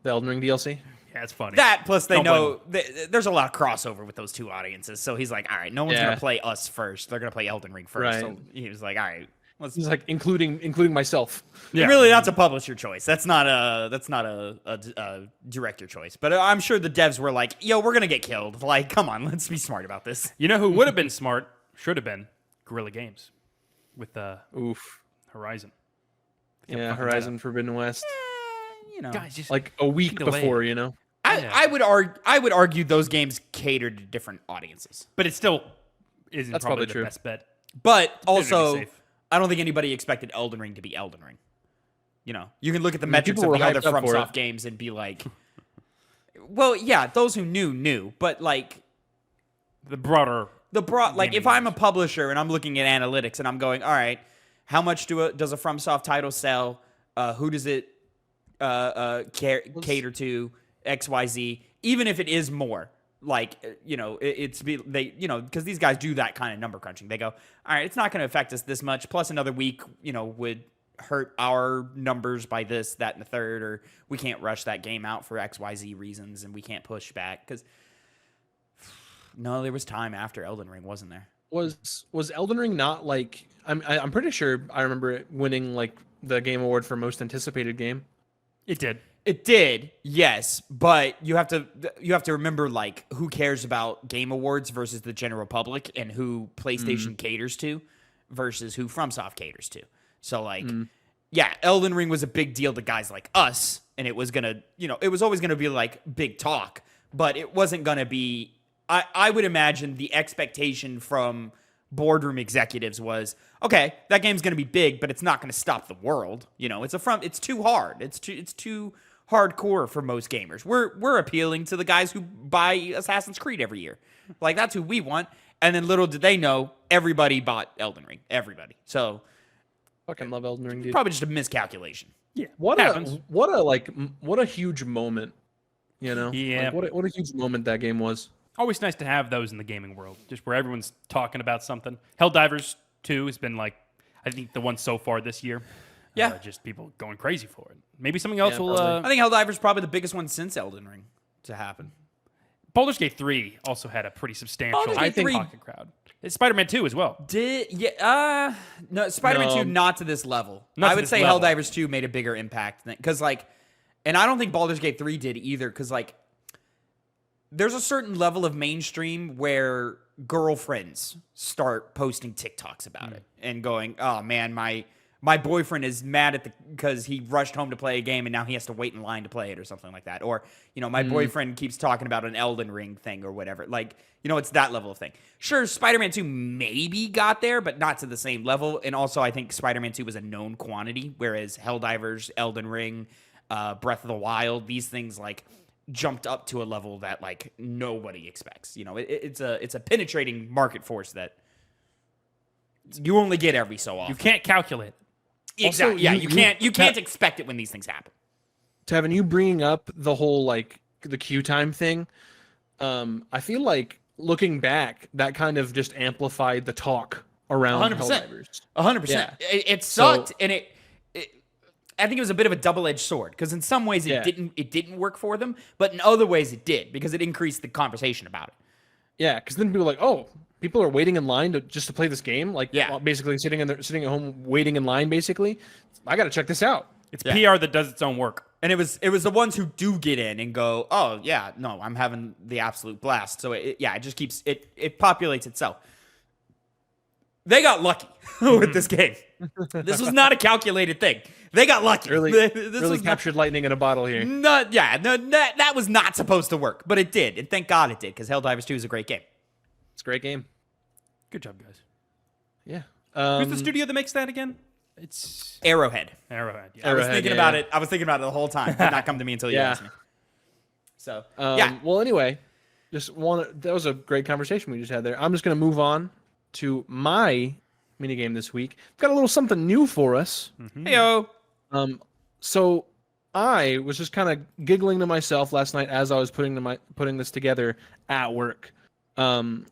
Elden Ring DLC. Yeah, it's funny. That plus they know there's a lot of crossover with those two audiences. So he's like, all right, no one's gonna play us first. They're gonna play Elden Ring first. Right. So he was like, all right. He's like including myself. Yeah. Really, that's a publisher choice. That's not a director choice. But I'm sure the devs were like, "Yo, we're gonna get killed. Like, come on, let's be smart about this." You know who would have been smart? Should have been Guerrilla Games with Horizon. Yeah, Horizon Forbidden West. You know, Guys, just Like a week before, you know. I would argue those games cater to different audiences. but it still isn't That's probably probably the true. best bet. But Better to be also, safe. I don't think anybody expected Elden Ring to be Elden Ring. You know, you can look at the metrics people of the were other hyped up for FromSoft it. games and be like, well, yeah, those who knew, but like The broader. like if I'm a publisher and I'm looking at analytics and I'm going, all right, how much does a FromSoft title sell? Who does it cater to? XYZ. Even if it is more, like because these guys do that kind of number crunching. They go, all right, it's not going to affect us this much. Plus another week, would hurt our numbers by this, that, and the third, or we can't rush that game out for XYZ reasons, and we can't push back because. No, there was time after Elden Ring, wasn't there? Was Elden Ring not like I'm pretty sure I remember it winning like the Game Award for most anticipated game. It did. It did, yes, but you have to remember like who cares about Game Awards versus the general public, and who PlayStation caters to versus who FromSoft caters to. So like, yeah, Elden Ring was a big deal to guys like us, and it was gonna, it was always gonna be like big talk, but it wasn't gonna be. I would imagine the expectation from boardroom executives was, okay, that game's going to be big, but it's not going to stop the world. It's too hard. It's too hardcore for most gamers. We're appealing to the guys who buy Assassin's Creed every year. Like, that's who we want. And then little did they know, everybody bought Elden Ring. Everybody. So Fucking love Elden Ring, dude. probably just a miscalculation. Yeah. What happens. what a huge moment. Yeah. Like, what a huge moment that game was. Always nice to have those in the gaming world, just where everyone's talking about something. Helldivers 2 has been like, I think the one so far this year. Yeah. Just people going crazy for it. Maybe something else will. I think Helldiver's probably the biggest one since Elden Ring to happen. Baldur's Gate 3 also had a pretty substantial Baldur's Gate 3 pocket crowd. Spider-Man 2 as well. No, Spider-Man No. 2 not to this level. Not I to would this say level. Helldivers 2 made a bigger impact because and I don't think Baldur's Gate 3 did either because there's a certain level of mainstream where girlfriends start posting TikToks about it and going, "Oh man, my boyfriend is mad at because he rushed home to play a game and now he has to wait in line to play it," or something like that. Or, my boyfriend keeps talking about an Elden Ring thing or whatever. Like, it's that level of thing. Sure, Spider-Man 2 maybe got there, but not to the same level. And also, I think Spider-Man 2 was a known quantity, whereas Helldivers, Elden Ring, Breath of the Wild, these things like jumped up to a level that like nobody expects. It's a penetrating market force that you only get every so often. You can't calculate. Exactly. Yeah, you can't expect it when these things happen. Tavin, you bringing up the whole like the queue time thing, I feel like looking back, that kind of just amplified the talk around 100%. Helldivers. 100%. Yeah. It sucked, and I think it was a bit of a double-edged sword because in some ways it didn't work for them, but in other ways it did because it increased the conversation about it. Yeah, because then people are like, oh, people are waiting in line just to play this game, like basically sitting at home waiting in line. Basically, I got to check this out. It's PR that does its own work. And it was the ones who do get in and go, oh yeah, no, I'm having the absolute blast. So it just keeps it populates itself. They got lucky with this game. This was not a calculated thing. They got lucky. Really captured lightning in a bottle here. That was not supposed to work, but it did, and thank God it did because Helldivers 2 is a great game. It's a great game. Good job, guys. Yeah. Who's the studio that makes that again? It's Arrowhead. Arrowhead. Yeah. I was thinking about it. I was thinking about it the whole time. It did not come to me until you asked me. So Well, anyway, that was a great conversation we just had there. I'm just gonna move on to my minigame this week. I've got a little something new for us. Heyo. So I was just kind of giggling to myself last night as I was putting this together at work. I'm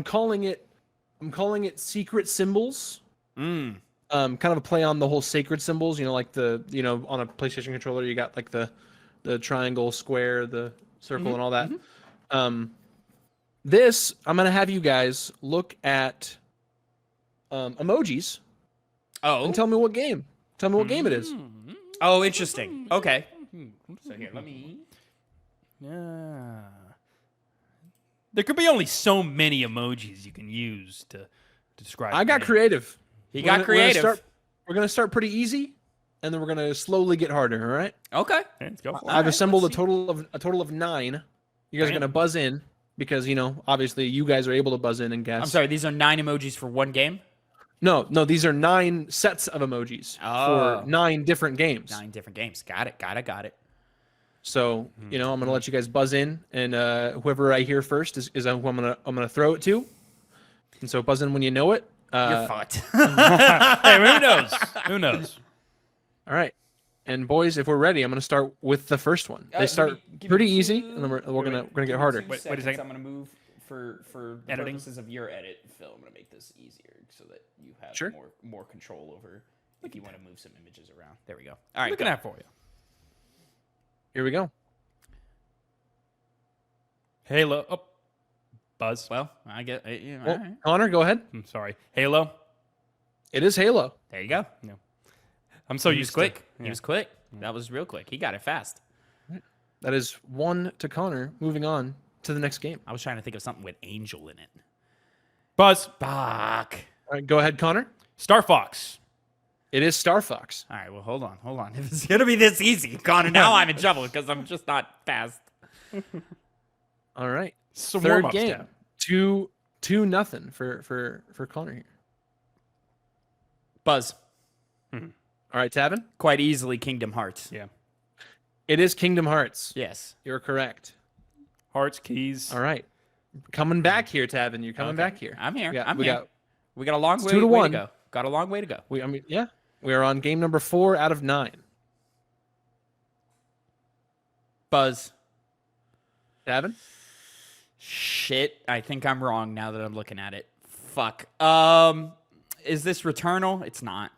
calling it secret symbols. Kind of a play on the whole sacred symbols. Like on a PlayStation controller, you got like the triangle, square, the circle, and all that. This, I'm gonna have you guys look at emojis. And tell me what game. Tell me what game it is. Oh, interesting. Okay. So here, let me. Yeah. There could be only so many emojis you can use to describe. I got creative. He got creative. We're gonna start pretty easy, and then we're gonna slowly get harder. All right. Okay. Let's go for it. I've assembled a total of 9. You guys are gonna buzz in because obviously you guys are able to buzz in and guess. I'm sorry. These are 9 emojis for one game. No. These are 9 sets of emojis for 9 different games. 9 different games. Got it. So I'm gonna let you guys buzz in, and whoever I hear first is who I'm gonna throw it to. And so buzz in when you know it. You're fucked. Hey, who knows? Who knows? All right, and boys, if we're ready, I'm gonna start with the first one. They start pretty easy, and then we're gonna get harder. Wait a second. I'm gonna move for the Editing. purposes of your edit, Phil. I'm gonna make this easier so that you have more control over if you want to move some images around. There we go. All right, Looking at for you. Here we go. Halo. Oh, Buzz. Well, I get. All right. Connor, go ahead. I'm sorry. Halo. It is Halo. There you go. No. I'm so He was used quick. to. He was quick. That was real quick. He got it fast. That is 1 to Connor. Moving on to the next game. I was trying to think of something with Angel in it. Buzz. Fuck. All right, go ahead, Connor. Star Fox. It is Star Fox. All right, well, hold on. If it's going to be this easy, Connor, now I'm in trouble because I'm just not fast. All right. Some Third warm-ups game. down. 2-0 for Connor here. Buzz. All right, Tavin. Quite easily Kingdom Hearts. Yeah. It is Kingdom Hearts. Yes. You're correct. Hearts, keys. All right. Coming back here, Tavin. You're coming back here. I'm here. We We got a long way, 2-1. to go. Got a long way to go. We are on game number 4 out of 9. Buzz. Tavin? Shit. I think I'm wrong now that I'm looking at it. Fuck. Is this Returnal? It's not.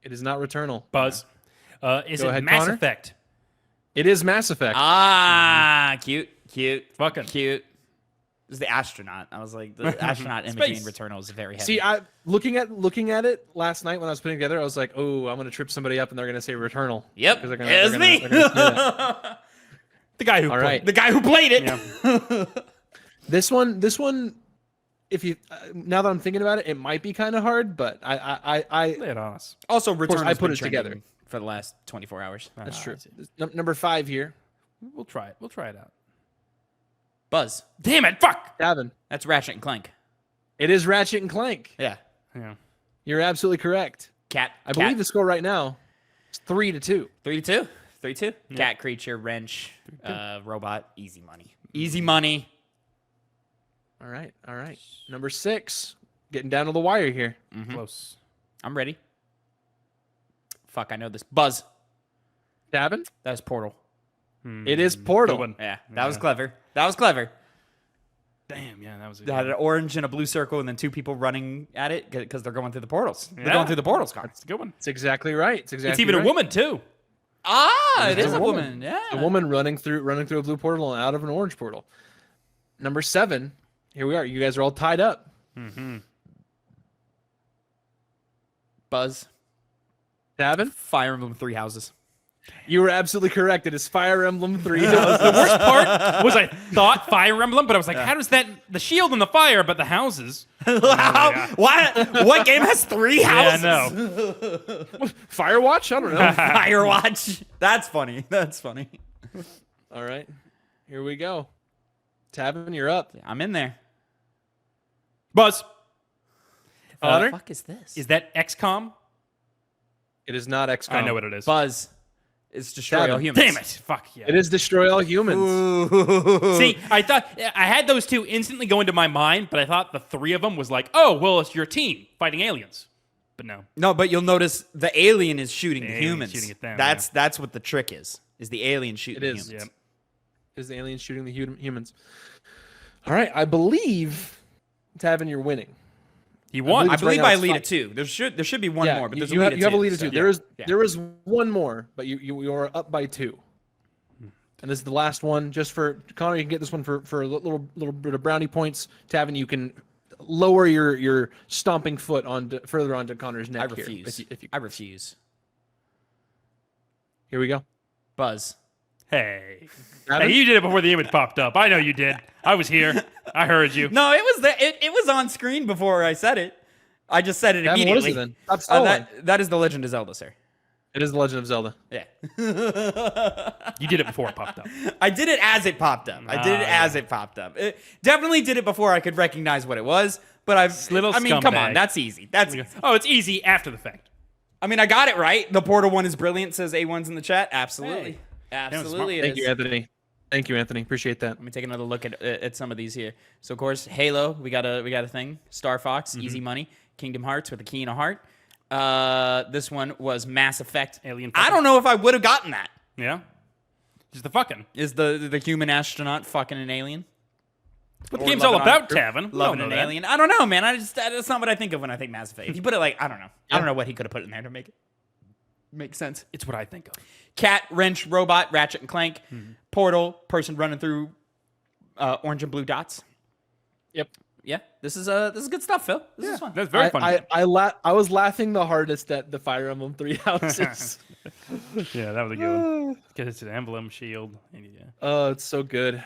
It is not Returnal. Buzz. Is Go it ahead, Mass Connor. Effect? It is Mass Effect. Cute. Fucking. Cute. It was the astronaut. I was like, the astronaut imaging in Returnal is very heavy. See, looking at it last night when I was putting it together, I was like, oh, I'm going to trip somebody up and they're going to say Returnal. Yep. Because It was me. The guy who All played. right. The guy who played it. Yeah. This one, if you now that I'm thinking about it, it might be kind of hard, but I Lay it on us. Also, Return I has put been it together. trending for the last 24 hours. that's I true. see. Number 5 here, We'll try it. We'll try it out. Buzz. Damn it! Fuck. Tavin. That's Ratchet and Clank. It is Ratchet and Clank. Yeah. Yeah. You're absolutely correct. Cat. I believe the score right now is 3-2. 3-2. 3-2. Cat, creature, wrench, robot. Easy money. Easy money. All right. Number 6, getting down to the wire here. Close. I'm ready. Fuck, I know this. Buzz. Tavin. That's Portal. It is Portal. Good one. Yeah, that was clever. That was clever. Damn. Yeah, that was. They had an orange and a blue circle and then 2 people running at it because they're going through the portals. They're Yeah. going through the portals, car. It's a good one. It's exactly right. It's even a woman too. Ah, it It's is a a woman. woman. Yeah. A woman running through a blue portal and out of an orange portal. Number 7. Here we are. You guys are all tied up. Buzz. Tavin. Fire Emblem 3 Houses. You were absolutely correct. It is Fire Emblem 3 The worst part was I thought Fire Emblem, but I was like, how does that the shield and the fire, but the houses? What game has 3 houses? Yeah, no. Firewatch? I don't know. Firewatch. That's funny. That's funny. All right. Here we go. Tavin, you're up. I'm in there. Buzz. Honor? What the fuck is this? Is that XCOM? It is not XCOM. I know what it is. Buzz. It's Destroy All Tavin. Humans. Damn it! Fuck yeah. It is Destroy All Humans. See, I thought I had those 2 instantly go into my mind, but I thought the 3 of them was like, oh, well, it's your team fighting aliens. But no. No, but you'll notice the alien is shooting the alien's humans. shooting at them, That's what the trick is the alien shooting It the is. humans. Yep. Is the alien shooting the humans? All right. I believe, Tavin, you're winning. He won. I it's believe right now I it's lead five. at 2. There should be one more, but there's you a have, lead you at have a 2, lead of so- 2. Yeah. There is one more, but you are up by 2. And this is the last one. Just for Connor, you can get this one for a little bit of brownie points. Tavin, you can lower your stomping foot further onto Connor's neck. I refuse. Here, if you, I refuse. here we go. Hey. Tavin? Hey, you did it before the image popped up. I know you did. I was here. I heard you. No, it was there. It was on screen before I said it. I just said it Tavin, immediately. what is it then? Stop stalling. That is The Legend of Zelda, sir. It is The Legend of Zelda. Yeah. You did it before it popped up. I did it as it popped up. It definitely did it before I could recognize what it was, but Little come on, scumbag. that's easy. That's Oh, it's easy after the fact. I mean, I got it right. The Portal one is brilliant, says A1's in the chat. Absolutely. Hey. Absolutely. Thank you, Anthony. Thank you, Anthony. Appreciate that. Let me take another look at some of these here. So of course, Halo, we got a thing. Star Fox, Easy Money, Kingdom Hearts with a key and a heart. This one was Mass Effect. Alien I fucking- don't know if I would have gotten that. Yeah. Just the fucking. Is the human astronaut fucking an alien? What the Or game's all loving on- about, Tavin. We Loving all an know that. alien. I don't know, man. That's not what I think of when I think Mass Effect. If you put it like, I don't know. I don't know what he could have put in there to make it make sense. It's what I think of. Cat, wrench, robot, Ratchet and Clank, Portal, person running through orange and blue dots. Yep. Yeah, this is good stuff, Phil. This is fun. That's very funny. I was laughing the hardest at the Fire Emblem 3 houses. Yeah, that was a good one. Because it's an emblem, shield. And yeah. Oh, it's so good.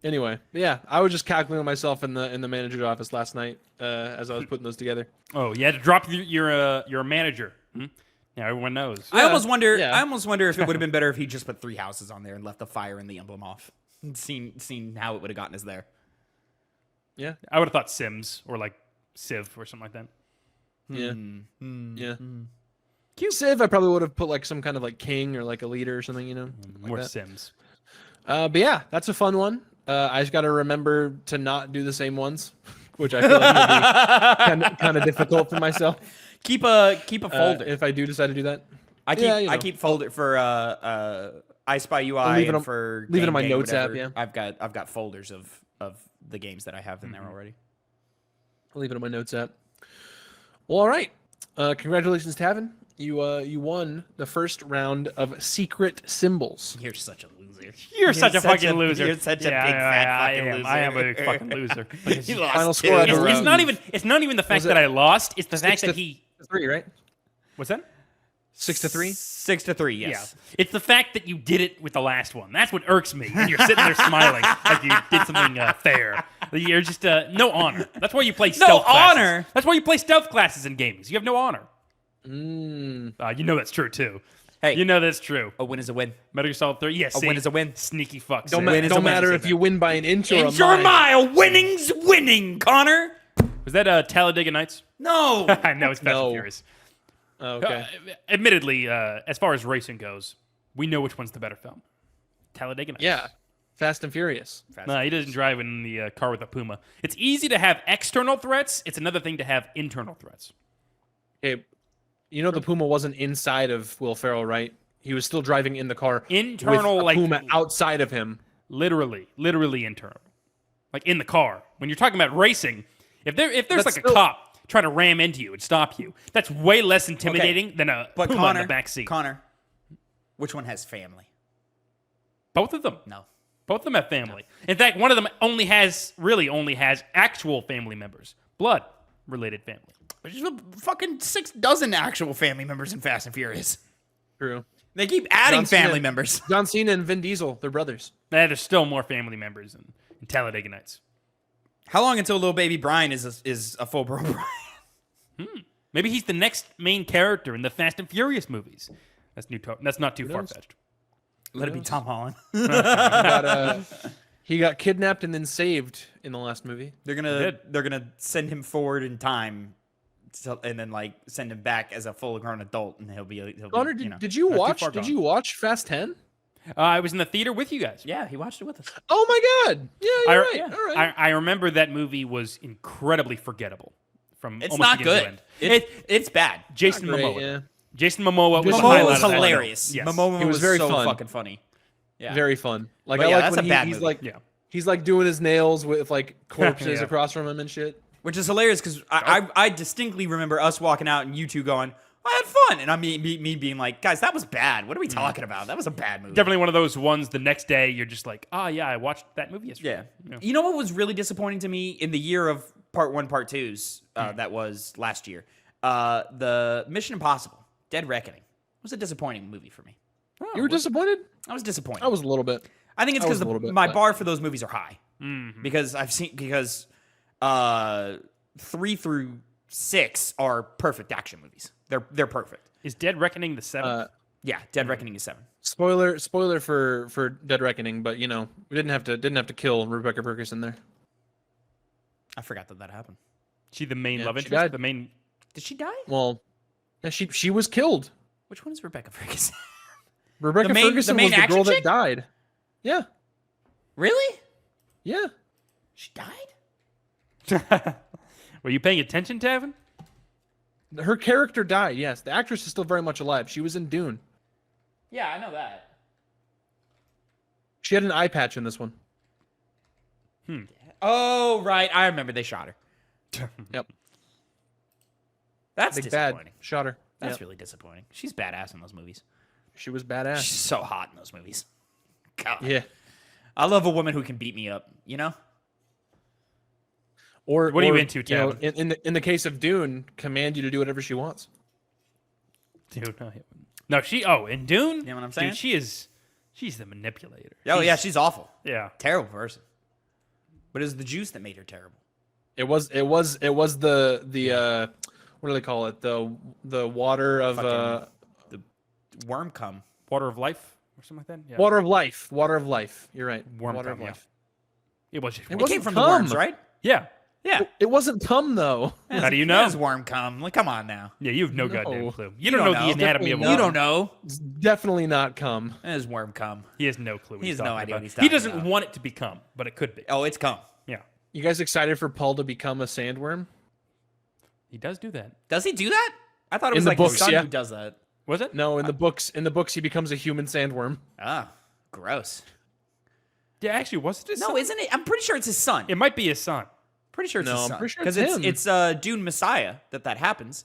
Anyway, yeah, I was just calculating myself in the manager's office last night as I was putting those together. Oh, you had to drop your manager. Hmm? Yeah, everyone knows. I almost wonder. yeah. I almost wonder if it would have been better if he just put 3 houses on there and left the fire and the emblem off. And seen how it would have gotten us there. Yeah, I would have thought Sims or like Civ or something like that. yeah. Cute Civ, I probably would have put like some kind of like king or like a leader or something, you know. Like More that. Sims. But yeah, that's a fun one. I just got to remember to not do the same ones, which I feel like would be kind of difficult for myself. Keep a folder. If I do decide to do that. I keep yeah, you know. I keep folder for iSpy UI Leave it and on- for leave it in my Game notes app, whatever. yeah. I've got folders of the games that I have in there already. I'll leave it on my notes app. Well, all right. Congratulations, Tavin. You won the first round of Secret Symbols. You're such a loser. You're such a fucking a- loser. you're such a Yeah, big, fat fucking I am. loser. I am a big fucking loser. You lost Final two. score, I It's, don't it's not even the fact Was it that I lost. It's the fact 6 that to he. 3, right? What's that? 6-3. 6-3. Yes. Yeah. It's the fact that you did it with the last one. That's what irks me. And you're sitting there smiling like you did something fair. You're just no honor. That's why you play stealth classes. honor? That's why you play stealth classes in games. You have no honor. Mm. You know that's true, too. Hey. You know that's true. A win is a win. Metal Gear Solid 3, yes. A win is a win. Sneaky fucks. Don't, Win is a win. matter if you win by an inch or Inch a or mile. mile. Winning's winning, Connor. Was that Talladega Nights? No. I know it's Fast and No. Furious. Oh, okay. Admittedly, as far as racing goes, we know which one's the better film. Talladega Nights. Yeah. Fast and Furious. No, he doesn't drive in the car with a Puma. It's easy to have external threats. It's another thing to have internal threats. Okay. You know the Puma wasn't inside of Will Ferrell, right? He was still driving in the car Internal, with a like Puma outside of him. literally internal, like in the car. When you're talking about racing, if there's That's like a still- cop trying to ram into you and stop you, that's way less intimidating than a But Puma Connor, in the back seat. Connor, which one has family? Both of them. No. Both of them have family. In fact, one of them only has actual family members, blood related family. There's fucking 6 dozen actual family members in Fast and Furious. True. They keep adding John Cena- family members. John Cena and Vin Diesel, they're brothers. There's still more family members in Talladega Nights. How long until little baby Brian is a full bro Brian? Maybe he's the next main character in the Fast and Furious movies. That's not too far knows? fetched. Let it be Tom Holland. He got kidnapped and then saved in the last movie. They're gonna send him forward in time, and then like send him back as a full grown adult, and he'll be. Connor, did you not too watch? far Did gone. you watch Fast 10? I was in the theater with you guys. Yeah, he watched it with us. Oh my God! Yeah, you're right. yeah. All right. I remember that movie was incredibly forgettable. From It's almost not beginning to good. end. It's bad. Jason Not great, Momoa. yeah. Jason Momoa was the Momoa highlight was of that film. hilarious. Yes. Momoa He was was very so fun. fucking funny. Yeah. Very fun. Like But I yeah, like that's when a bad he's movie. like Yeah. he's like doing his nails with like corpses Yeah. across from him and shit. Which is hilarious because I distinctly remember us walking out and you two going, I had fun. And I mean, me being like, guys, that was bad. What are we talking about? That was a bad movie. Definitely one of those ones the next day you're just like, oh, yeah, I watched that movie yesterday. Yeah. You know what was really disappointing to me in the year of part 1, part 2s, that was last year? The Mission Impossible, Dead Reckoning, was a disappointing movie for me. You were disappointed? I was disappointed. I was a little bit. I think it's I was because a little bit, my but- bar for those movies are high. Because 3 through 6 are perfect action movies. They're perfect. Is Dead Reckoning the seventh? Yeah, Dead Reckoning is 7. Spoiler for Dead Reckoning, but you know we didn't have to kill Rebecca Ferguson there. I forgot that happened. She the main Yeah, love she interest? died. The main. Did she die? Well, yeah, she was killed. Which one is Rebecca Ferguson? Rebecca The main- Ferguson the main was the action girl that chick? died. Yeah, Really? yeah. She died? Were you paying attention, Tavin? Her character died. Yes, the actress is still very much alive. She was in Dune. Yeah, I know that. She had an eye patch in this one. Oh, right. I remember they shot her. Yep. That's Big bad disappointing. shot her. That's Yep. really disappointing. She's badass in those movies. She was badass. She's so hot in those movies. God. Yeah. I love a woman who can beat me up, you know? Or What are you or, into, know, Tavin? in the case of Dune, command you to do whatever she wants. Dude, no, she. Oh, in Dune, You know what I'm saying? Dude, she's the manipulator. Oh, yeah, she's awful. Yeah. Terrible person. But it was the juice that made her terrible. It was the what do they call it? The water of Fucking- The worm cum. Water of life or something like that. Yeah. water of life. Water of life. You're right. Worm water cum, of yeah. life. It was. It It wasn't came from the cum. worms, right? Yeah. Yeah. It wasn't cum though. How do you know? It's worm cum. Like, come on now. Yeah, you have no No. goddamn clue. You You don't don't know know. the anatomy of Definitely a You worm. don't know. It's definitely not cum. It's worm cum. He has no clue. What He he's has no talking idea what about. he's He talking doesn't about. want it to become, but it could be. Oh, it's cum. Yeah, You guys excited for Paul to become a sandworm? he does do that. Does he do that? I thought it In was the like books, his son yeah. who does that. Was it? No, in the books he becomes a human sandworm. Ah, gross. Yeah, actually, was it his No, son? isn't it? I'm pretty sure it's his son. It might be his son. Pretty sure it's No, his I'm son. pretty sure Because it's him. it's Dune Messiah that happens.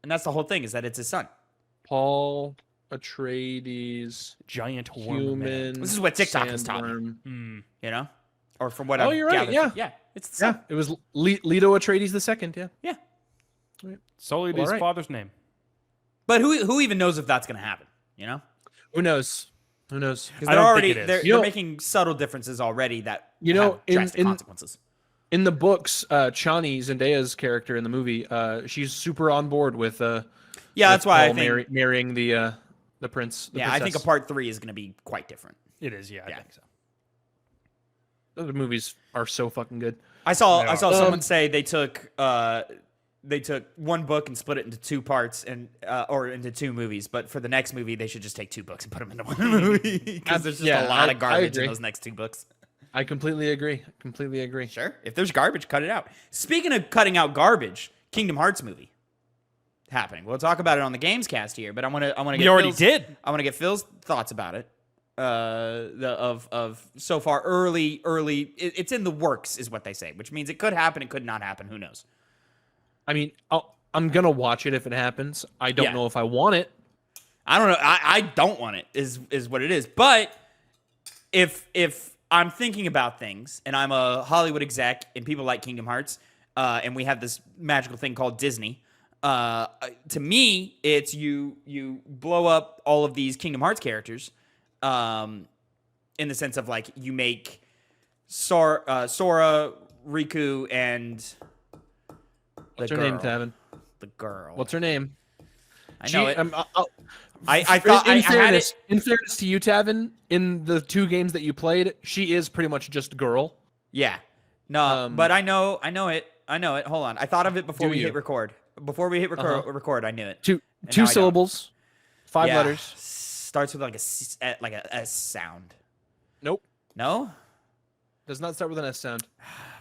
And that's the whole thing, is that it's his son. Paul Atreides, Giant worm. man. human. This is what TikTok has taught me. sandworm. You know? Or from what Oh, I've you're right, gathered. yeah. Yeah, it's the son. Yeah, it was Leto Atreides the second. Yeah. Yeah. Solely Well, his alright. father's name. But who even knows if that's going to happen? You know, Who knows? Who knows? because I they're don't think already it is. they're making subtle differences already that have drastic consequences. In the books, Chani, Zendaya's character in the movie, she's super on board with That's why Paul I think marrying the prince. The I think a princess. part 3 is going to be quite different. It is, I think so. Those movies are so fucking good. I saw Yeah. someone say they took one book and split it into 2 parts and or into 2 movies, but for the next movie they should just take 2 books and put them into one movie because there's just a lot of garbage in those next 2 books. I completely agree. Sure, if there's garbage, cut it out. Speaking of cutting out garbage, Kingdom Hearts movie happening. We'll talk about it on the Games Cast here, but I want to. We already did. I want to get Phil's thoughts about it. Of so far early. It's in the works, is what they say, which means it could happen. It could not happen. Who knows? I mean, I'm gonna watch it if it happens. I don't know if I want it. I don't know. I don't want it. Is what it is. But if I'm thinking about things and I'm a Hollywood exec and people like Kingdom Hearts, and we have this magical thing called Disney. To me, it's you blow up all of these Kingdom Hearts characters, in the sense of like you make Sora, Riku, and What's her name, Tavin? The girl. What's her name? I know it. I thought I had it. In fairness to you, Tavin, in the 2 games that you played, she is pretty much just girl. Yeah. No, but I know it. Hold on. I thought of it before we hit record. Before we hit record, I knew it. Two syllables, 5 Yeah. letters. Starts with like a S sound. Nope. No? Does not start with an S sound.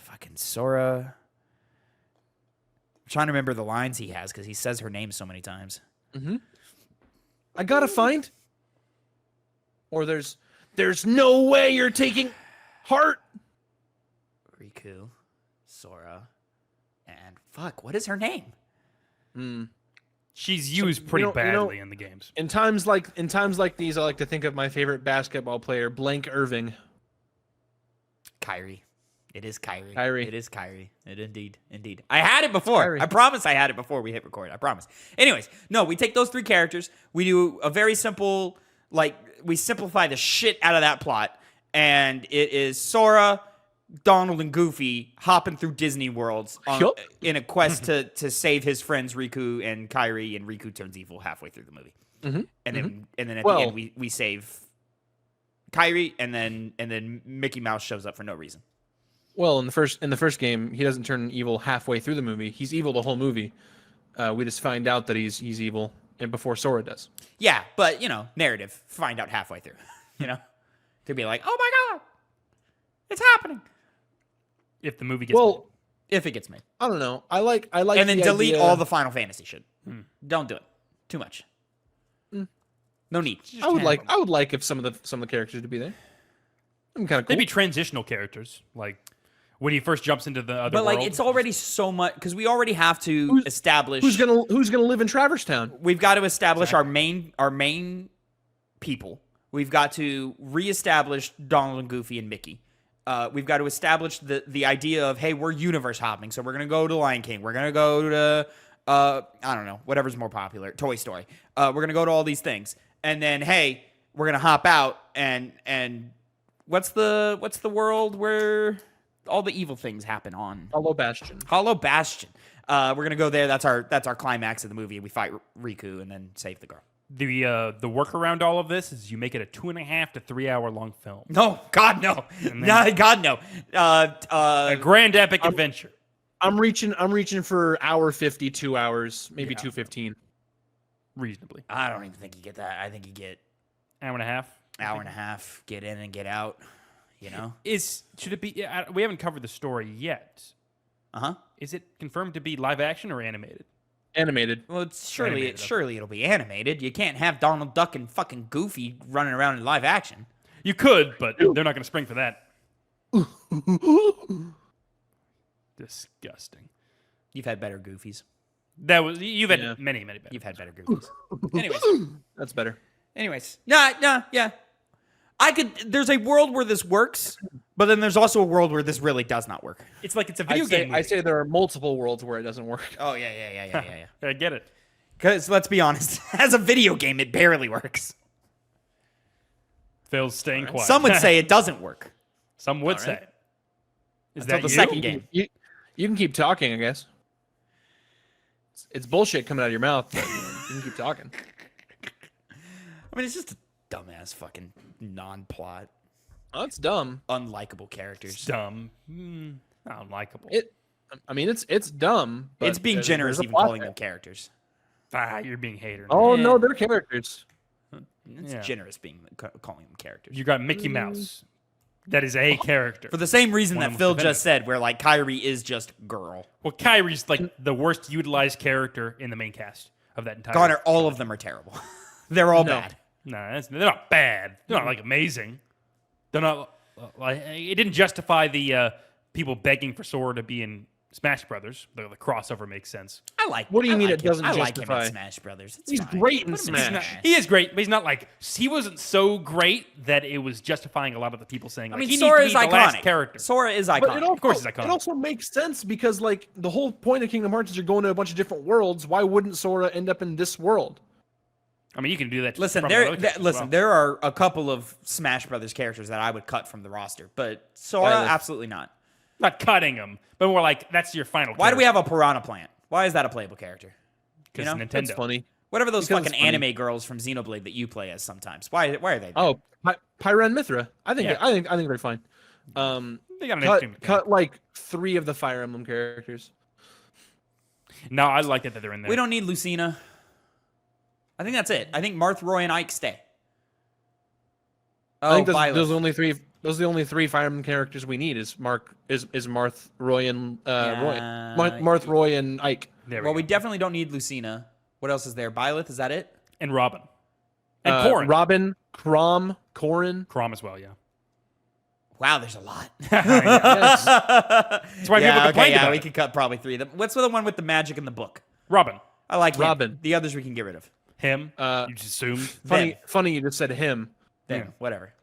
Fucking Sora. I'm trying to remember the lines he has because he says her name so many times. I gotta find. Or there's no way you're taking heart. Riku, Sora, and fuck, what is her name? She's used pretty badly in the games. In times like these, I like to think of my favorite basketball player, Blank Irving. Kyrie. It is Kyrie. Kyrie. It is Kyrie. Indeed. I had it before. Kyrie. I promise I had it before we hit record. I promise. Anyways, no, we take those 3 characters. We do a very simple, we simplify the shit out of that plot. And it is Sora, Donald, and Goofy hopping through Disney worlds in a quest to save his friends Riku and Kyrie, and Riku turns evil halfway through the movie. And then at the end we save Kyrie, and then Mickey Mouse shows up for no reason. Well, in the first game, he doesn't turn evil halfway through the movie. He's evil the whole movie. We just find out that he's evil, and before Sora does. Yeah, but narrative. Find out halfway through. To be like, oh my god, it's happening. If the movie gets made. If it gets made, I don't know. I like. And then the delete idea. all the Final Fantasy shit. Don't do it. Too much. No need. I would like if some of the characters to be there. I'm kind of cool. Maybe transitional characters, like when he first jumps into the other But world. it's already so much because we already have to establish who's gonna live in Traverse Town. We've got to establish our main people. We've got to reestablish Donald and Goofy and Mickey. We've got to establish the idea of, hey, we're universe hopping, so we're gonna go to Lion King. We're gonna go to I don't know, whatever's more popular, Toy Story. We're gonna go to all these things, and then hey, we're gonna hop out and what's the world where all the evil things happen on? Hollow Bastion. Hollow Bastion. We're gonna go there. That's our climax of the movie. We fight Riku and then save the girl. The workaround all of this is you make it a 2.5 to 3 hour long film. No, God no, God no. A grand epic adventure. I'm reaching for hour 50, 2 hours, maybe 2:15. Reasonably. I don't even think you get that. I think you get Hour and a half. hour and a half. Get in and get out. Should it be? We haven't covered the story yet. Is it confirmed to be live action or animated? Animated. Well, surely it'll be animated. You can't have Donald Duck and fucking Goofy running around in live action. You could, but they're not going to spring for that. Disgusting. You've had better Goofies. You've had many better. You've had better Goofies. That's better. Yeah. There's a world where this works, but then there's also a world where this really does not work. It's like it's a video game movie. I say there are multiple worlds where it doesn't work. Oh, yeah. I get it. Because let's be honest, as a video game, it barely works. Phil's staying quiet. Some would say it doesn't work. Some would say. Is Until that the you? second game. You can keep talking, I guess. It's bullshit coming out of your mouth, but you can keep talking. I mean, it's just a dumbass fucking non-plot, Oh, it's dumb. unlikable characters. It's dumb. Not unlikable. It's dumb. But It's being generous there's a even plot calling there. them characters. You're being hater. Oh Yeah. no, they're characters. It's Yeah. generous calling them characters. You got Mickey Mouse. That is a character. For the same reason One that of Phil them's just said, where like Kyrie is just girl. Well, Kyrie's like the worst utilized character in the main cast of that entire. Connor, all of them are terrible. They're all bad. No, they're not bad. They're not like amazing. They're not like it didn't justify the people begging for Sora to be in Smash Brothers. The crossover makes sense. I like. What do you I mean like it doesn't him. I like him justify? in Smash Brothers. It's He's fine. great in Put him Smash. He is great, but he's not like he wasn't so great that it was justifying a lot of the people saying. I Like, mean, he Sora needs is to be the last iconic. character. Sora is But iconic. Of course it's iconic. It also makes sense because like the whole point of Kingdom Hearts is you're going to a bunch of different worlds. Why wouldn't Sora end up in this world? I mean, you can do that. Listen, from other characters as well. there are a couple of Smash Brothers characters that I would cut from the roster, but Sora, Violet. absolutely not. Not cutting them, but more like that's your final. Why do we have a Piranha Plant? Why is that a playable character? Because you know? Nintendo. That's funny. Whatever those Because fucking it's funny. anime girls from Xenoblade that you play as sometimes. Why are they there? Oh, Pyra and Mithra. I think Yeah. I think they're fine. They got an Cut, interesting. cut like 3 of the Fire Emblem characters. No, I like it that they're in there. We don't need Lucina. I think that's it. I think Marth, Roy, and Ike stay. I think Byleth. those are the only 3. Those are the only 3 Fire Emblem characters we need. Is Marth, Roy, and Roy. Marth, Roy, and Ike. There Well, we we go. definitely don't need Lucina. What else is there? Byleth, is that it? And Robin. And Corrin. Robin, Crom, Corrin. Crom as well, yeah. Wow, there's a lot. Yes. That's why people complained about we it. could cut probably 3 of them. What's the one with the magic in the book? Robin. I like him. Robin. The others we can get rid of. Him. Uh, You just assumed. Funny you just said him. Them. Yeah. Whatever.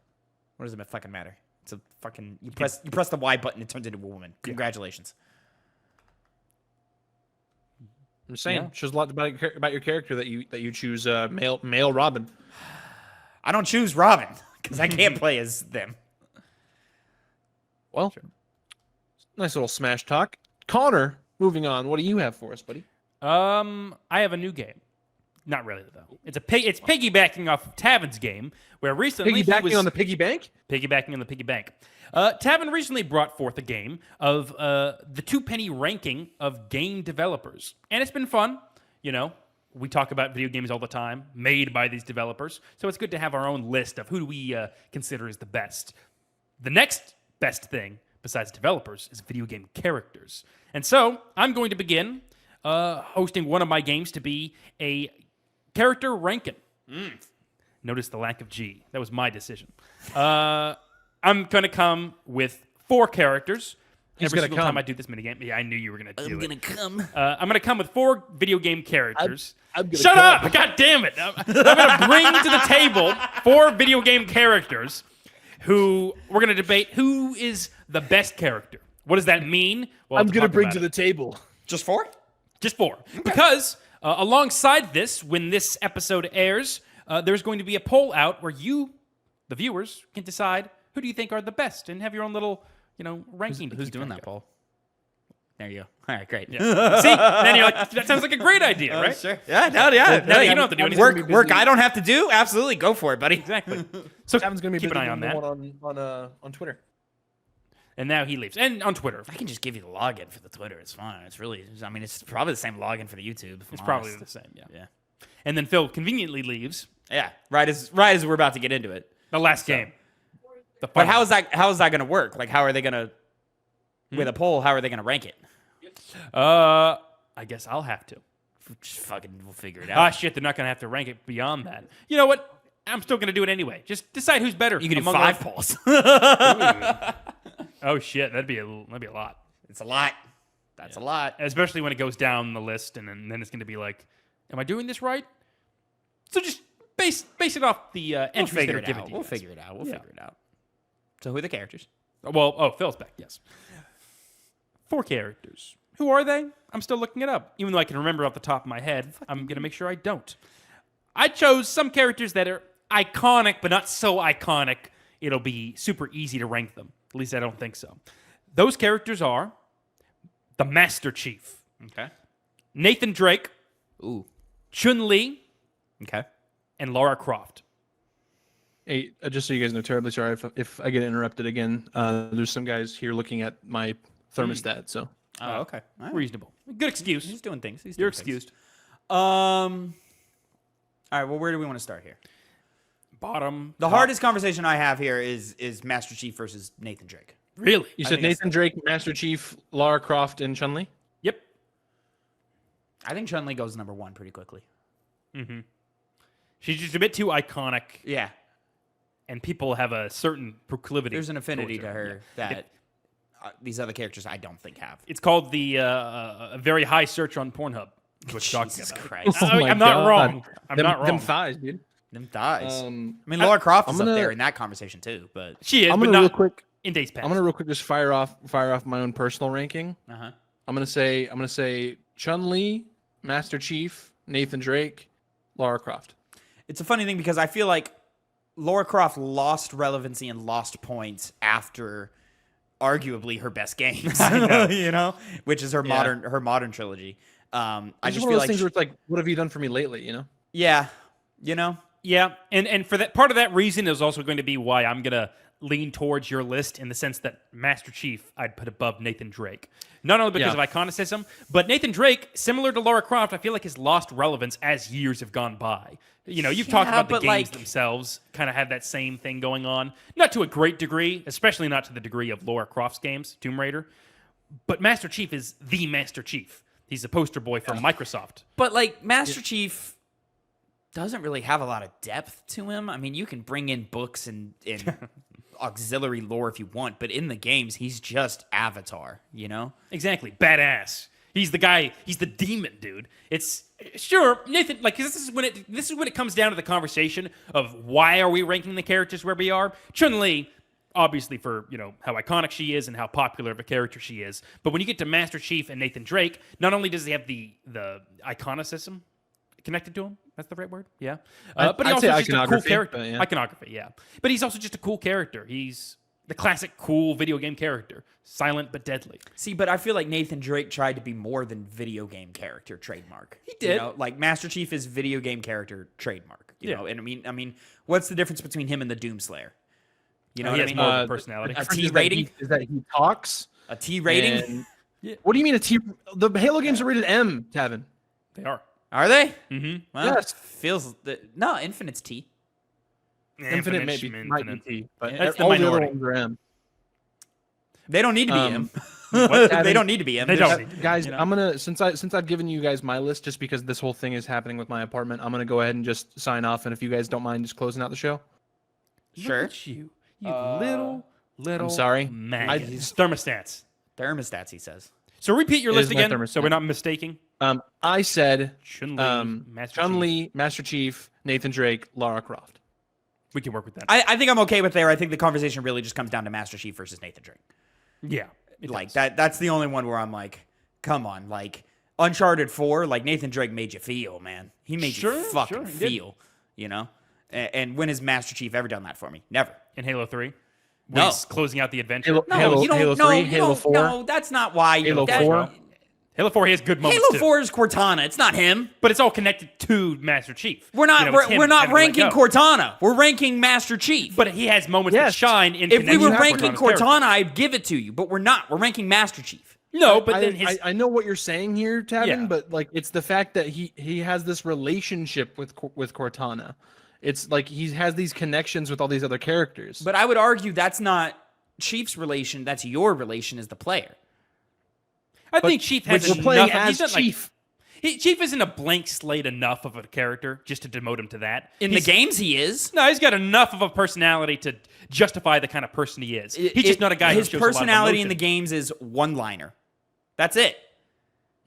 What does it fucking matter? It's a fucking you press the Y button, it turns into a woman. Congratulations. I'm just saying, Yeah. shows a lot about your character that you choose male Robin. I don't choose Robin because I can't play as them. Well, nice little Smash talk. Connor, moving on. What do you have for us, buddy? I have a new game. Not really though. It's piggybacking off of Tavin's game, where recently he Piggybacking was on the piggy bank? piggybacking on the piggy bank. Tavin recently brought forth a game of the 2-penny ranking of game developers, and it's been fun. You know, we talk about video games all the time, made by these developers, so it's good to have our own list of who do we consider as the best. The next best thing besides developers is video game characters, and so I'm going to begin hosting one of my games to be a character Rankin. Notice the lack of G. That was my decision. I'm going to come with 4 characters. He's Every gonna single come. time I do this minigame. Yeah, I knew you were going to do it. come. I'm going to come with 4 video game characters. I'm gonna Shut come. up! God damn it! I'm going to bring to the table 4 video game characters who we're going to debate who is the best character. What does that mean? Well, I'm going to bring to the table. Just 4? Just 4. Because alongside this, when this episode airs, there's going to be a poll out where you, the viewers, can decide who do you think are the best and have your own little, ranking. Who's doing that poll? There you go. All right, great. Yeah. See? Then you're like, that sounds like a great idea, right? Sure. Yeah, no, yeah. No, you don't have to do anything. Work I don't have to do? Absolutely. Go for it, buddy. Exactly. So Tavin's going to be keep an busy eye on that. doing one on Twitter. And now he leaves. And on Twitter. I can just give you the login for the Twitter. It's fine. It's really, I mean, it's probably the same login for the YouTube. It's probably the same, yeah. Yeah. And then Phil conveniently leaves Yeah. Right as we're about to get into it. the last game. The But final. how is that going to work? Like, how are they going to, with a poll, how are they going to rank it? I guess I'll have to. Just fucking, we'll figure it Ah, out. shit, they're not going to have to rank it beyond that. You know what? I'm still going to do it anyway. Just decide who's better. You can do among 5 our- polls. Oh, shit, that'd be a lot. It's a lot. That's a lot. Especially when it goes down the list, and then it's going to be like, am I doing this right? So just base it off the We'll entries that figure are it given out. to you. We'll guys. figure it out. We'll Yeah. figure it out. So who are the characters? Well, Phil's back, yes. 4 characters. Who are they? I'm still looking it up. Even though I can remember off the top of my head, I'm going to make sure I don't. I chose some characters that are iconic, but not so iconic it'll be super easy to rank them. At least I don't think so. Those characters are the Master Chief. Okay. Nathan Drake. Ooh. Chun-Li. Okay. And Lara Croft. Hey, just so you guys know, terribly sorry if I get interrupted again. There's some guys here looking at my thermostat, so. Oh, okay. All right. Reasonable. Good excuse. He's doing things. You're excused. All right, well, where do we want to start here? Bottom. The hardest conversation I have here is Master Chief versus Nathan Drake. Really? You said Nathan Drake, Master Chief, Lara Croft, and Chun-Li? Yep. I think Chun-Li goes number 1 pretty quickly. Mm-hmm. She's just a bit too iconic, Yeah. and people have a certain proclivity. There's an affinity towards to her that these other characters I don't think have. It's called the a very high search on Pornhub. Is what you're talking Jesus about. Christ. Oh my I'm not God. wrong. I'm them, not wrong. Them thighs, dude. Them thighs. I Um, mean, Lara Croft is I'm gonna- up there in that conversation too, but She is, I'm but gonna real not quick. in days past. I'm gonna real quick just fire off my own personal ranking. uh-huh. I'm gonna say Chun-Li, Master Chief, Nathan Drake, Lara Croft. It's a funny thing because I feel like Lara Croft lost relevancy and lost points after arguably her best games, you know, which is her modern trilogy. I It's just one feel of those like things where it's like, what have you done for me lately? You know? yeah, you know, Yeah, and for that part of that reason is also going to be why I'm gonna lean towards your list in the sense that Master Chief I'd put above Nathan Drake. Not only because Yeah. of iconicism, but Nathan Drake, similar to Lara Croft, I feel like has lost relevance as years have gone by. You know, you've talked Yeah, about the but, games like- themselves kind of have that same thing going on. Not to a great degree, especially not to the degree of Lara Croft's games, Tomb Raider. But Master Chief is the Master Chief. He's the poster boy for Microsoft. but like Master Chief doesn't really have a lot of depth to him. I mean, you can bring in books and auxiliary lore if you want, but in the games, he's just Avatar, you know? Exactly. Badass. He's the guy. He's the demon, dude. It's sure Nathan. Like this is when it comes down to the conversation of why are we ranking the characters where we are. Chun-Li, obviously for how iconic she is and how popular of a character she is. But when you get to Master Chief and Nathan Drake, not only does he have the iconicism connected to him. That's the right word. Yeah. But he I'd also say is just a cool iconography, character. but yeah. Iconography, yeah. But he's also just a cool character. He's the classic cool video game character, silent but deadly. See, but I feel like Nathan Drake tried to be more than video game character trademark. He did. You know, like Master Chief is video game character trademark. You Yeah. know, and I mean, what's the difference between him and the Doomslayer? You know He what I has mean? more of a personality. A difference T is that rating? is that he talks. A T rating? and- Yeah. What do you mean a T? The Halo games are rated M, Tavin. They are. Are they? Mm-hmm. Well, Yes. feels no. Infinite's T. Infinite maybe might be T, but That's the all the other minority. ones are M. They don't need to be Um, M. They don't need to be M. They There's- don't. Guys, You know? I'm gonna since I've given you guys my list just because this whole thing is happening with my apartment, I'm gonna go ahead and just sign off. And if you guys don't mind just closing out the show, Sure. Look at you little I'm sorry. maggot. Thermostats. Thermostats, he says. So repeat your It list is my again, so thermostat. we're not mistaking. I said Chun-Li, Master Chief. Chun-Li, Master Chief, Nathan Drake, Lara Croft. We can work with that. I think I'm okay with there. I think the conversation really just comes down to Master Chief versus Nathan Drake. yeah. it Like does. that. That's the only one where I'm like, come on, like Uncharted 4. Like Nathan Drake made you feel, man. He made you Sure, fucking he did. feel. You know. And when has Master Chief ever done that for me? Never. In Halo 3. No. When he's closing out the adventure. Halo- No, Halo- you don't. Halo no, 3, you Halo don't, 4. No, that's not why. Halo that- 4. Halo 4 has good moments Halo too. 4 is Cortana. It's not him. But it's all connected to Master Chief. We're not. You know, it's him we're not having to let ranking go. Cortana. We're ranking Master Chief. But he has moments that Yes. shine in if we connection were to ranking Cortana's Cortana, character. I'd give it to you. But we're not. We're ranking Master Chief. No, but then his I know what you're saying here, Tavin, Yeah. but like it's the fact that he has this relationship with Cortana. It's like he has these connections with all these other characters. But I would argue that's not Chief's relation. That's your relation as the player. I think Chief has we're enough. playing of- as he's not, like- Chief. Chief isn't a blank slate enough of a character just to demote him to that. In He's- the games, he is. No, he's got enough of a personality to justify the kind of person he is. He's just not a guy who His shows a lot of personality in the emotion. games is one-liner. That's it.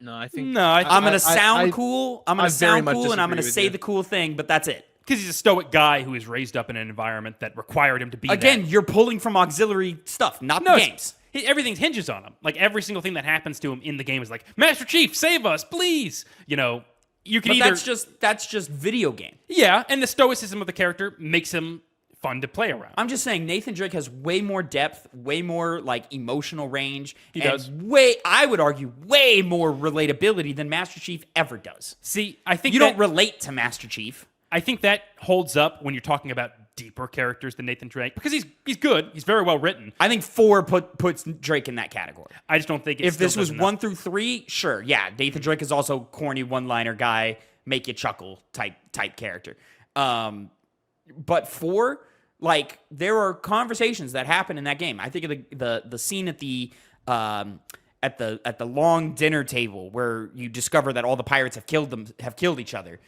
No, I think No, I I'm gonna sound I- cool. I'm gonna I very sound much cool, and I'm gonna disagree with say you. the cool thing. But that's it. because he's a stoic guy who is raised up in an environment that required him to be Again, that. you're pulling from auxiliary stuff, not No, the it's- games. everything hinges on him. Like every single thing that happens to him in the game is like, Master Chief, save us, please. You know, you can But either that's just video game. yeah, and the stoicism of the character makes him fun to play around. I'm just saying Nathan Drake has way more depth, way more like emotional range. He and does. I would argue, way more relatability than Master Chief ever does. See, I think You don't relate to Master Chief. I think that holds up when you're talking about deeper characters than Nathan Drake because he's good. He's very well written. I think 4 puts Drake in that category. I just don't think If this was 1 through 3, sure, yeah. Nathan Drake is also corny one-liner guy, make you chuckle type character. But 4, like there are conversations that happen in that game. I think of the scene at the long dinner table where you discover that all the pirates have killed each other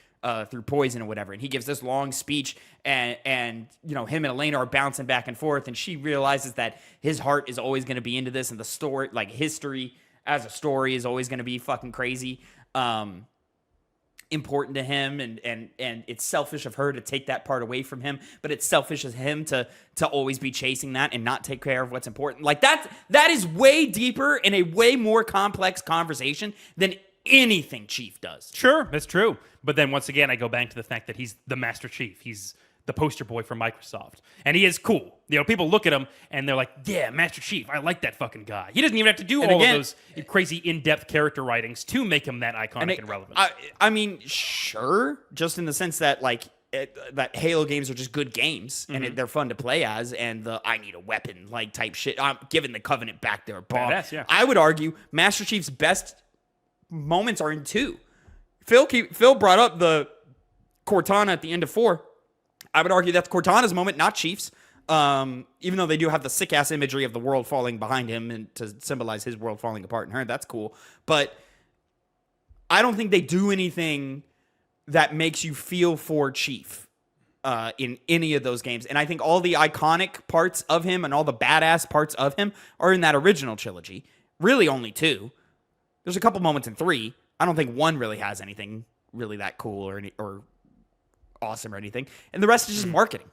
through poison or whatever, and he gives this long speech, and you know him and Elena are bouncing back and forth, and she realizes that his heart is always going to be into this, and the story, like history as a story, is always going to be fucking crazy. Important to him, and it's selfish of her to take that part away from him, but it's selfish of him to always be chasing that and not take care of what's important. Like that is way deeper and a way more complex conversation than anything Chief does. Sure, that's true. But then once again, I go back to the fact that he's the Master Chief. He's the poster boy for Microsoft, and he is cool. You know, people look at him and they're like, "Yeah, Master Chief, I like that fucking guy." He doesn't even have to do all of those crazy in-depth character writings to make him that iconic and relevant. I mean, sure, just in the sense that like that Halo games are just good games and they're fun to play as, and the I need a weapon like type shit. I'm giving the Covenant back their ball. Badass, yeah. I would argue Master Chief's best moments are in 2. Phil brought up the Cortana at the end of 4. I would argue that's Cortana's moment, not Chief's. Even though they do have the sick-ass imagery of the world falling behind him and to symbolize his world falling apart in her. That's cool. But I don't think they do anything that makes you feel for Chief in any of those games. And I think all the iconic parts of him and all the badass parts of him are in that original trilogy. Really only 2. There's a couple moments in 3. I don't think 1 really has anything really that cool or awesome or anything, and the rest is just marketing.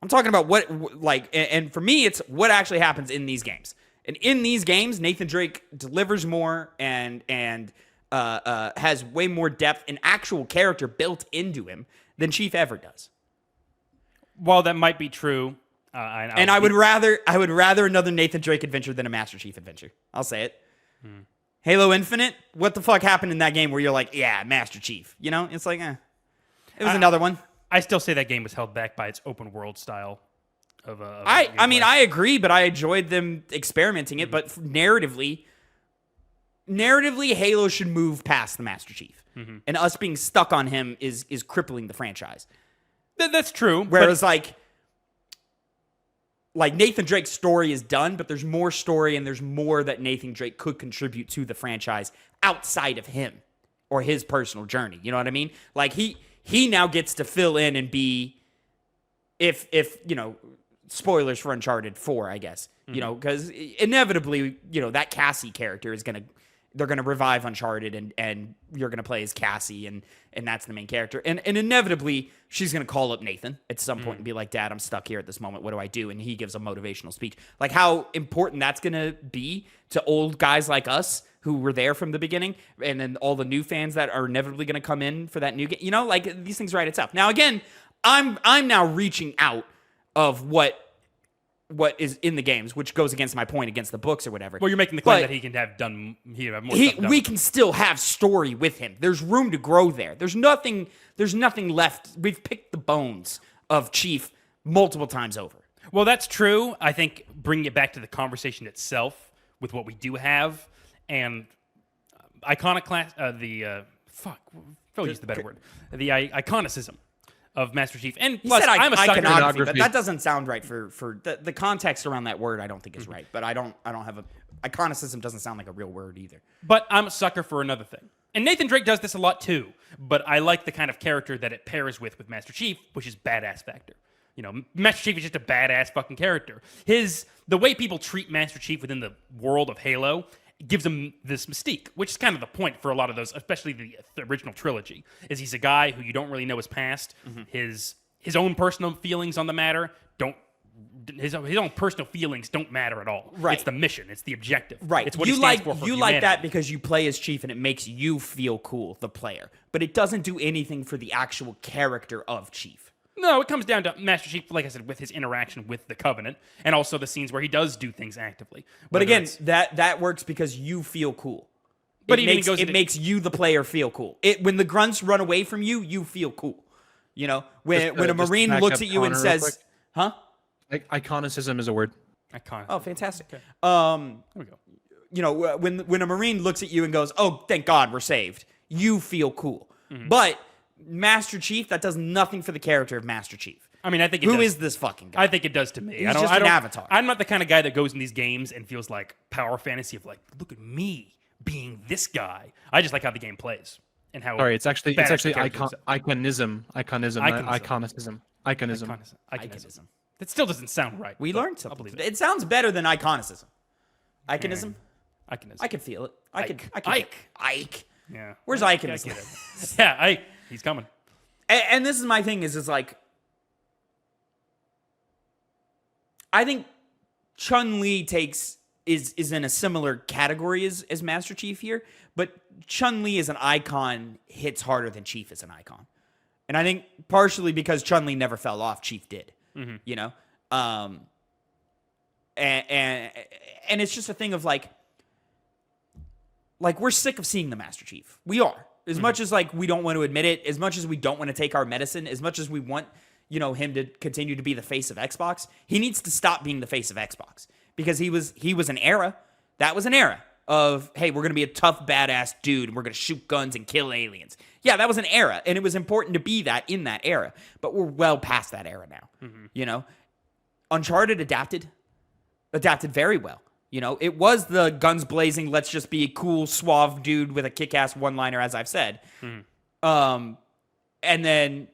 I'm talking about what, like, and for me, it's what actually happens in these games. And in these games, Nathan Drake delivers more and has way more depth and actual character built into him than Chief ever does. While that might be true, I would rather another Nathan Drake adventure than a Master Chief adventure. I'll say it. Halo Infinite, what the fuck happened in that game where you're like, yeah, Master Chief? You know, it's like, it was another one. I still say that game was held back by its open world style of I mean, I agree, but I enjoyed them experimenting it. But narratively, Halo should move past the Master Chief, and us being stuck on him is crippling the franchise. That's true. Whereas, like Nathan Drake's story is done, but there's more story and there's more that Nathan Drake could contribute to the franchise outside of him or his personal journey. You know what I mean? Like he now gets to fill in and be, if you know, spoilers for Uncharted 4, I guess, you know, because inevitably, you know, that Cassie character is they're gonna revive Uncharted and you're gonna play as Cassie and that's the main character. And inevitably she's gonna call up Nathan at some point and be like, Dad, I'm stuck here at this moment. What do I do? And he gives a motivational speech. Like how important that's gonna be to old guys like us who were there from the beginning, and then all the new fans that are inevitably gonna come in for that new game. You know, like these things write itself. Now again, I'm now reaching out of what is in the games, which goes against my point against the books or whatever. Well, you're making the claim that he can have done. More stuff done. We can still have story with him. There's room to grow there. There's nothing left. We've picked the bones of Chief multiple times over. Well, that's true. I think bringing it back to the conversation itself with what we do have and iconoclast. Phil used the better word. The iconicism of Master Chief. And He plus, said I'm a sucker. iconography, but that doesn't sound right for the context around that word. I don't think is right, but I don't have iconicism doesn't sound like a real word either. But I'm a sucker for another thing. And Nathan Drake does this a lot too, but I like the kind of character that it pairs with Master Chief, which is badass factor. You know, Master Chief is just a badass fucking character. The way people treat Master Chief within the world of Halo gives him this mystique, which is kind of the point for a lot of those, especially the original trilogy, is he's a guy who you don't really know his past. His own personal feelings on the matter don't his own personal feelings don't matter at all. Right. It's the mission. It's the objective. Right. It's what you he like stands for you humanity. like that because you play as Chief and it makes you feel cool, the player. But it doesn't do anything for the actual character of Chief. No, it comes down to Master Chief, like I said, with his interaction with the Covenant, and also the scenes where he does do things actively. But Whether again, it's- that works because you feel cool. But it even makes, goes it into- makes you, the player, feel cool. When the grunts run away from you, you feel cool. You know, when a just Marine back looks up at you and Connor real says, quick. "Huh? Iconicism is a word. iconic. Oh, fantastic." Okay. There we go. You know, when a Marine looks at you and goes, "Oh, thank God we're saved," you feel cool. Mm-hmm. But Master Chief, that does nothing for the character of Master Chief. I mean, I think it Who does. is this fucking guy? I think it does to me. He's I don't, just I an don't, avatar. I'm not the kind of guy that goes in these games and feels like power fantasy of like, look at me being this guy. I just like how the game plays and how. Sorry, it's actually badass the character is. iconism, not Iconism. iconicism. Iconism. That still doesn't sound right. We but learned I'll something. believe It sounds better than iconicism. Iconism? Iconism. I can feel it. I can. Ike. Ike. Yeah. Where's I Ike in get this? it. Yeah, Ike. He's coming. And this is my thing is like, I think Chun-Li is in a similar category as Master Chief here, but Chun-Li as an icon hits harder than Chief as an icon. And I think partially because Chun-Li never fell off, Chief did. You know? And it's just a thing of like we're sick of seeing the Master Chief. We are. As much as like we don't want to admit it, as much as we don't want to take our medicine, as much as we want, you know, him to continue to be the face of Xbox, he needs to stop being the face of Xbox because he was an era. That was an era of, hey, we're going to be a tough badass dude and we're going to shoot guns and kill aliens. Yeah, that was an era and it was important to be that in that era, but we're well past that era now. You know, Uncharted adapted very well. You know, it was the guns blazing, let's just be a cool, suave dude with a kick-ass one-liner, as I've said. And then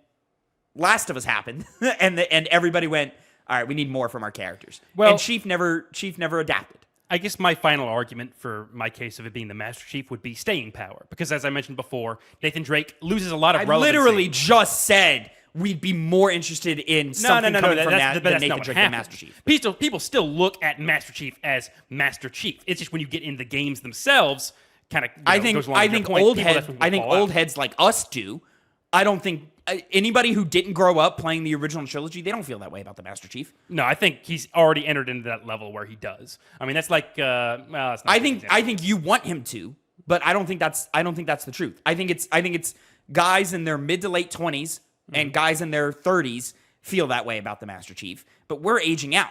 Last of Us happened, and everybody went, all right, we need more from our characters. Well- and Chief never adapted. I guess my final argument for my case of it being the Master Chief would be staying power. Because as I mentioned before, Nathan Drake loses a lot of I relevancy. literally just said we'd be more interested in something coming from that's Nathan not Drake what than happened. Master Chief. People still look at Master Chief as Master Chief. It's just when you get in the games themselves, kind of. I think old heads like us do. I don't think anybody who didn't grow up playing the original trilogy, they don't feel that way about the Master Chief. No, I think he's already entered into that level where he does. I mean, that's like. Well, it's not I think you want him to, but I don't think that's the truth. I think it's guys in their mid to late 20s and guys in their 30s feel that way about the Master Chief. But we're aging out.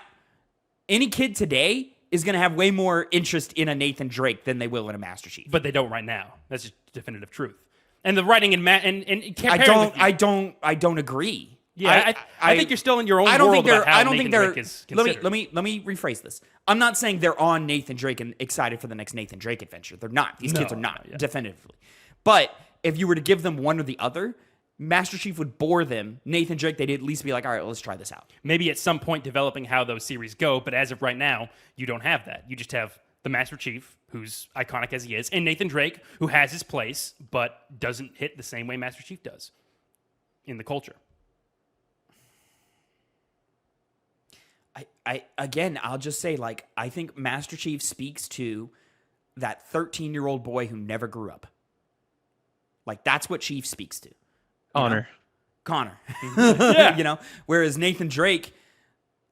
Any kid today is going to have way more interest in a Nathan Drake than they will in a Master Chief. But they don't right now. That's just definitive truth. And the writing and I don't agree. Yeah, I think you're still in your own world about how Nathan Drake is considered. Let me rephrase this. I'm not saying they're on Nathan Drake and excited for the next Nathan Drake adventure. They're not. These kids are not, definitively. But if you were to give them one or the other, Master Chief would bore them. Nathan Drake, they'd at least be like, all right, let's try this out. Maybe at some point developing how those series go, but as of right now, you don't have that. You just have the Master Chief, who's iconic as he is, and Nathan Drake, who has his place, but doesn't hit the same way Master Chief does in the culture. I'll just say, like, I think Master Chief speaks to that 13-year-old boy who never grew up. Like, that's what Chief speaks to. Connor. Yeah. You know, whereas Nathan Drake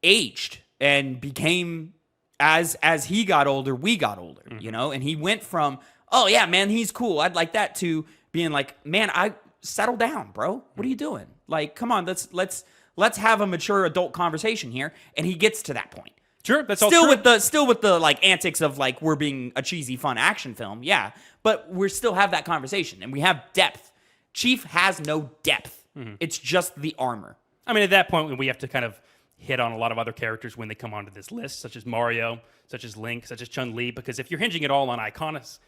aged and became as he got older, we got older, you know, and he went from, oh yeah, man, he's cool, I'd like that, to being like, man, I settle down, bro. What are you doing? Like, come on, let's have a mature adult conversation here. And he gets to that point. Sure, that's all Still true. with the like antics of like we're being a cheesy fun action film, yeah. But we still have that conversation and we have depth. Chief has no depth. It's just the armor. I mean, at that point, we have to kind of hit on a lot of other characters when they come onto this list, such as Mario, such as Link, such as Chun-Li, because if you're hinging it all on iconism,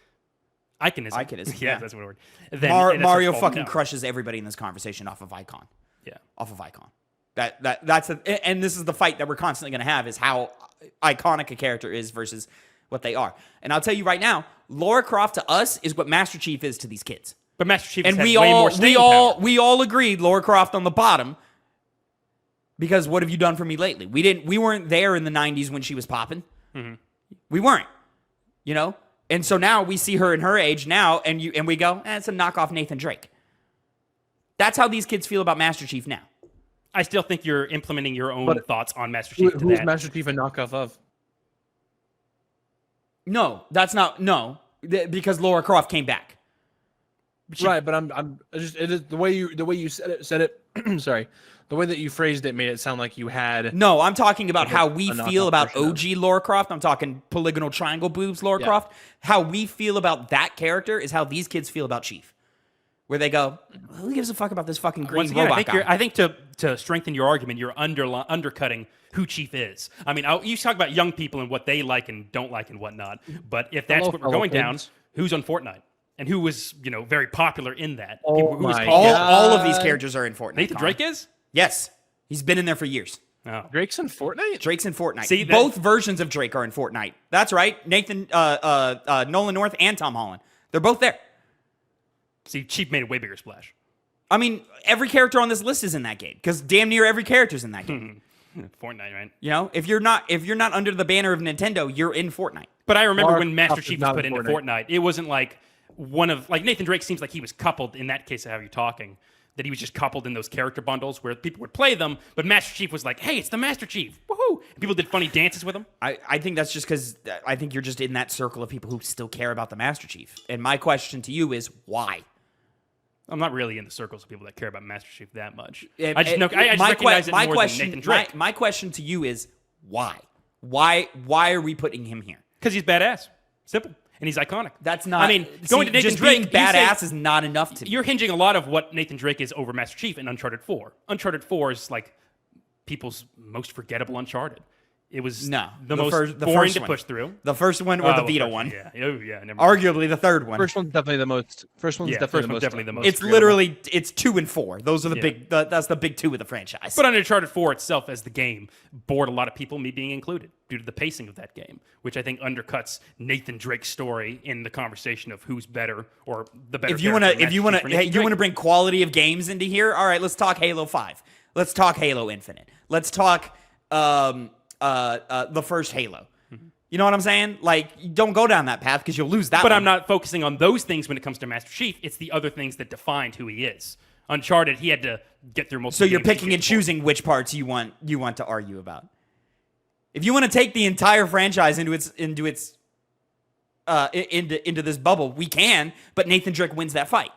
yeah. that's what word. Then Mario fucking crushes everybody in this conversation off of Icon. Yeah. Off of Icon. And this is the fight that we're constantly going to have is how iconic a character is versus what they are. And I'll tell you right now, Lara Croft to us is what Master Chief is to these kids. But Master Chief And has way more staying power. we all agreed Lara Croft on the bottom. Because what have you done for me lately? We weren't there in the 90s when she was popping. Mm-hmm. We weren't. You know? And so now we see her in her age now, and we go, it's a knockoff Nathan Drake. That's how these kids feel about Master Chief now. I still think you're implementing your own thoughts on Master Chief. Who is Master Chief a knockoff of? No, that's not. No, because Lara Croft came back. Right, but I'm just it is the way you said it. Sorry, the way that you phrased it made it sound like you had. No, I'm talking about how we a feel knockoff about version OG Lara Croft. I'm talking polygonal triangle boobs Lara Croft. How we feel about that character is how these kids feel about Chief. Where they go, who gives a fuck about this fucking green Once again, robot guy? I think to strengthen your argument, you're undercutting who Chief is. I mean, you talk about young people and what they like and don't like and whatnot. But if that's what we're going down, who's on Fortnite? And who was, very popular in that? Oh who was my called- God. all of these characters are in Fortnite. Nathan Connor. Drake is? Yes. He's been in there for years. Oh. Drake's in Fortnite. Drake's in Fortnite. See, both versions of Drake are in Fortnite. That's right. Nathan, Nolan North, and Tom Holland. They're both there. See, Chief made a way bigger splash. I mean, every character on this list is in that game because damn near every character's in that game. Fortnite, right? You know, if you're not under the banner of Nintendo, you're in Fortnite. But I remember Lara when Master Croft is Chief was not put in into Fortnite. Fortnite, it wasn't like Nathan Drake seems like he was coupled in that case of how you're talking. That he was just coupled in those character bundles where people would play them, but Master Chief was like, hey, it's the Master Chief. Woohoo! And people did funny dances with him. I think that's just because I think you're just in that circle of people who still care about the Master Chief. And my question to you is why? I'm not really in the circles of people that care about Master Chief that much. I I just recognize it more than Nathan Drake. My question to you is why? Why are we putting him here? Because he's badass. Simple. And he's iconic. That's not. I mean, going to Nathan just Drake, being badass is not enough to me. You're hinging a lot of what Nathan Drake is over Master Chief in Uncharted 4. Uncharted 4 is like people's most forgettable Uncharted. It was the most boring to push through. The first one or the Vita first one? Yeah, never mind. Arguably the third one. First one's definitely the most. Definitely the most. It's literally 2 and 4. Those are the big. That's the big two of the franchise. But Uncharted 4 itself as the game bored a lot of people, me being included, due to the pacing of that game, which I think undercuts Nathan Drake's story in the conversation of who's better or the better. If you want to bring quality of games into here, all right, let's talk Halo 5. Let's talk Halo Infinite. Let's talk the first Halo. You know what I'm saying? Like, you don't go down that path because you'll lose that. But one. I'm not focusing on those things when it comes to Master Chief. It's the other things that defined who he is. Uncharted, he had to get through most. So of the you're games picking and choosing which parts you want to argue about. If you want to take the entire franchise into this bubble, we can. But Nathan Drake wins that fight.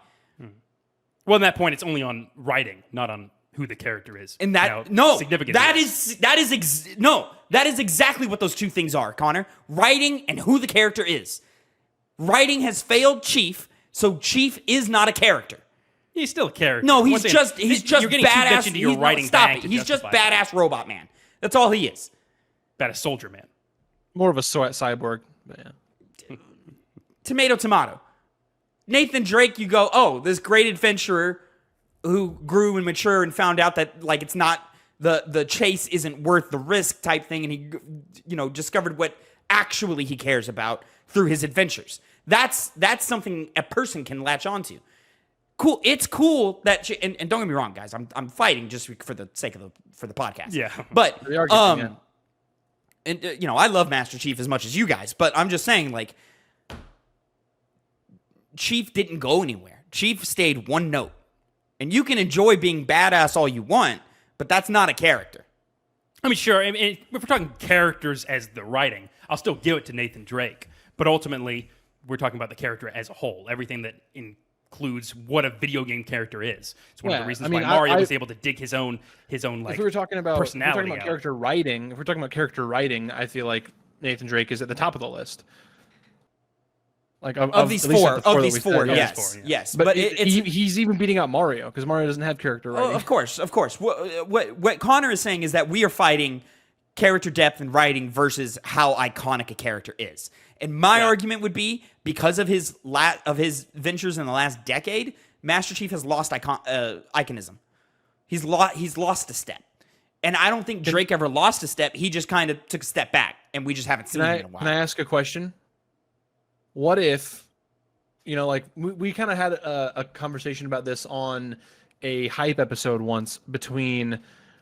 Well, at that point, it's only on writing, not on who the character is. And significant. That is exactly what those two things are, Connor. Writing and who the character is. Writing has failed Chief, so Chief is not a character. He's still a character. No, he's just you're getting badass. too much into your writing Stop bag it. to He's just justify badass robot man. That's all he is. Badass soldier man. More of a cyborg. But yeah. Tomato. Nathan Drake, you go, oh, this great adventurer who grew and matured and found out that like it's not the chase isn't worth the risk type thing, and he discovered what actually he cares about through his adventures. That's something a person can latch onto. Cool. It's cool that and don't get me wrong, guys. I'm fighting just for the sake of the podcast. Yeah. But The argument, and I love Master Chief as much as you guys, but I'm just saying like Chief didn't go anywhere. Chief stayed one note. And you can enjoy being badass all you want, but that's not a character. I mean, sure. I mean, if we're talking characters as the writing, I'll still give it to Nathan Drake. But ultimately, we're talking about the character as a whole. Everything that includes what a video game character is. It's one of the reasons why Mario was able to dig his own like if we were talking about personality out. character writing, I feel like Nathan Drake is at the top of the list. Like of these four, yes. But he's even beating out Mario because Mario doesn't have character writing. Oh, of course. What Connor is saying is that we are fighting character depth and writing versus how iconic a character is. And my argument would be because of his ventures in the last decade, Master Chief has lost iconism. He's lost a step. And I don't think Drake ever lost a step. He just kind of took a step back, and we just haven't seen him in a while. Can I ask a question? What if, we kind of had a conversation about this on a hype episode once between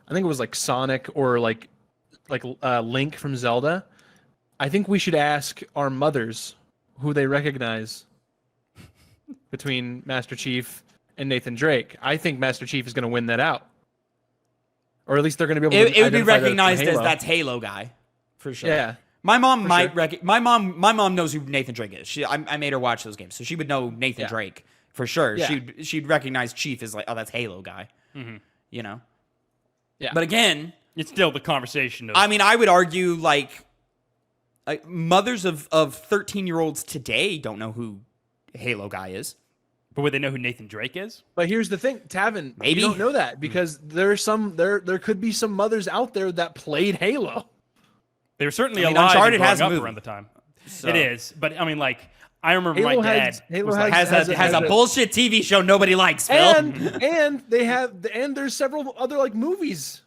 I think it was like Sonic or like Link from Zelda, I think we should ask our mothers who they recognize between Master Chief and Nathan Drake. I think Master Chief is going to win that out, or at least they're going to be able to. It would be identify that it's from recognized as Halo. that's Halo guy, for sure. Yeah. My mom For might sure. my mom knows who Nathan Drake is. I made her watch those games, so she would know Nathan Yeah. Drake for sure. Yeah. She'd recognize Chief as like, oh, that's Halo guy. You know. Yeah. But again, It's still the conversation of I mean, I would argue like mothers of 13-year-olds today don't know who Halo guy is. but would they know who Nathan Drake is? But here's the thing, Tavin, Maybe. you don't know that because there could be some mothers out there that played Halo. They were certainly I mean, alive Uncharted and has a growing up movie. around the time. So- It is, but I mean, like, I remember Halo my dad has- Halo was like, Has a bullshit TV show nobody likes, Phil. And there's several other like movies.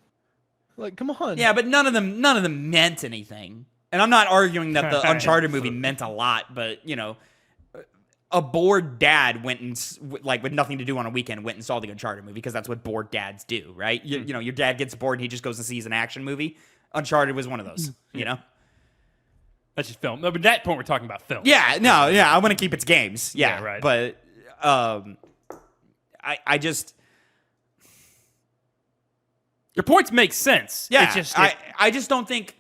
Like, come on. Yeah, but none of them meant anything. And I'm not arguing that the Uncharted movie meant a lot, but you know, a bored dad went and like with nothing to do on a weekend went and saw the Uncharted movie because that's what bored dads do, right? You know, your dad gets bored and he just goes and sees an action movie. Uncharted was one of those, you know. that's just film. No, but at that point, we're talking about film. Yeah, no, yeah, I want to keep its games. Yeah, Yeah, right. But I just Your points make sense. yeah, It's just I just don't think.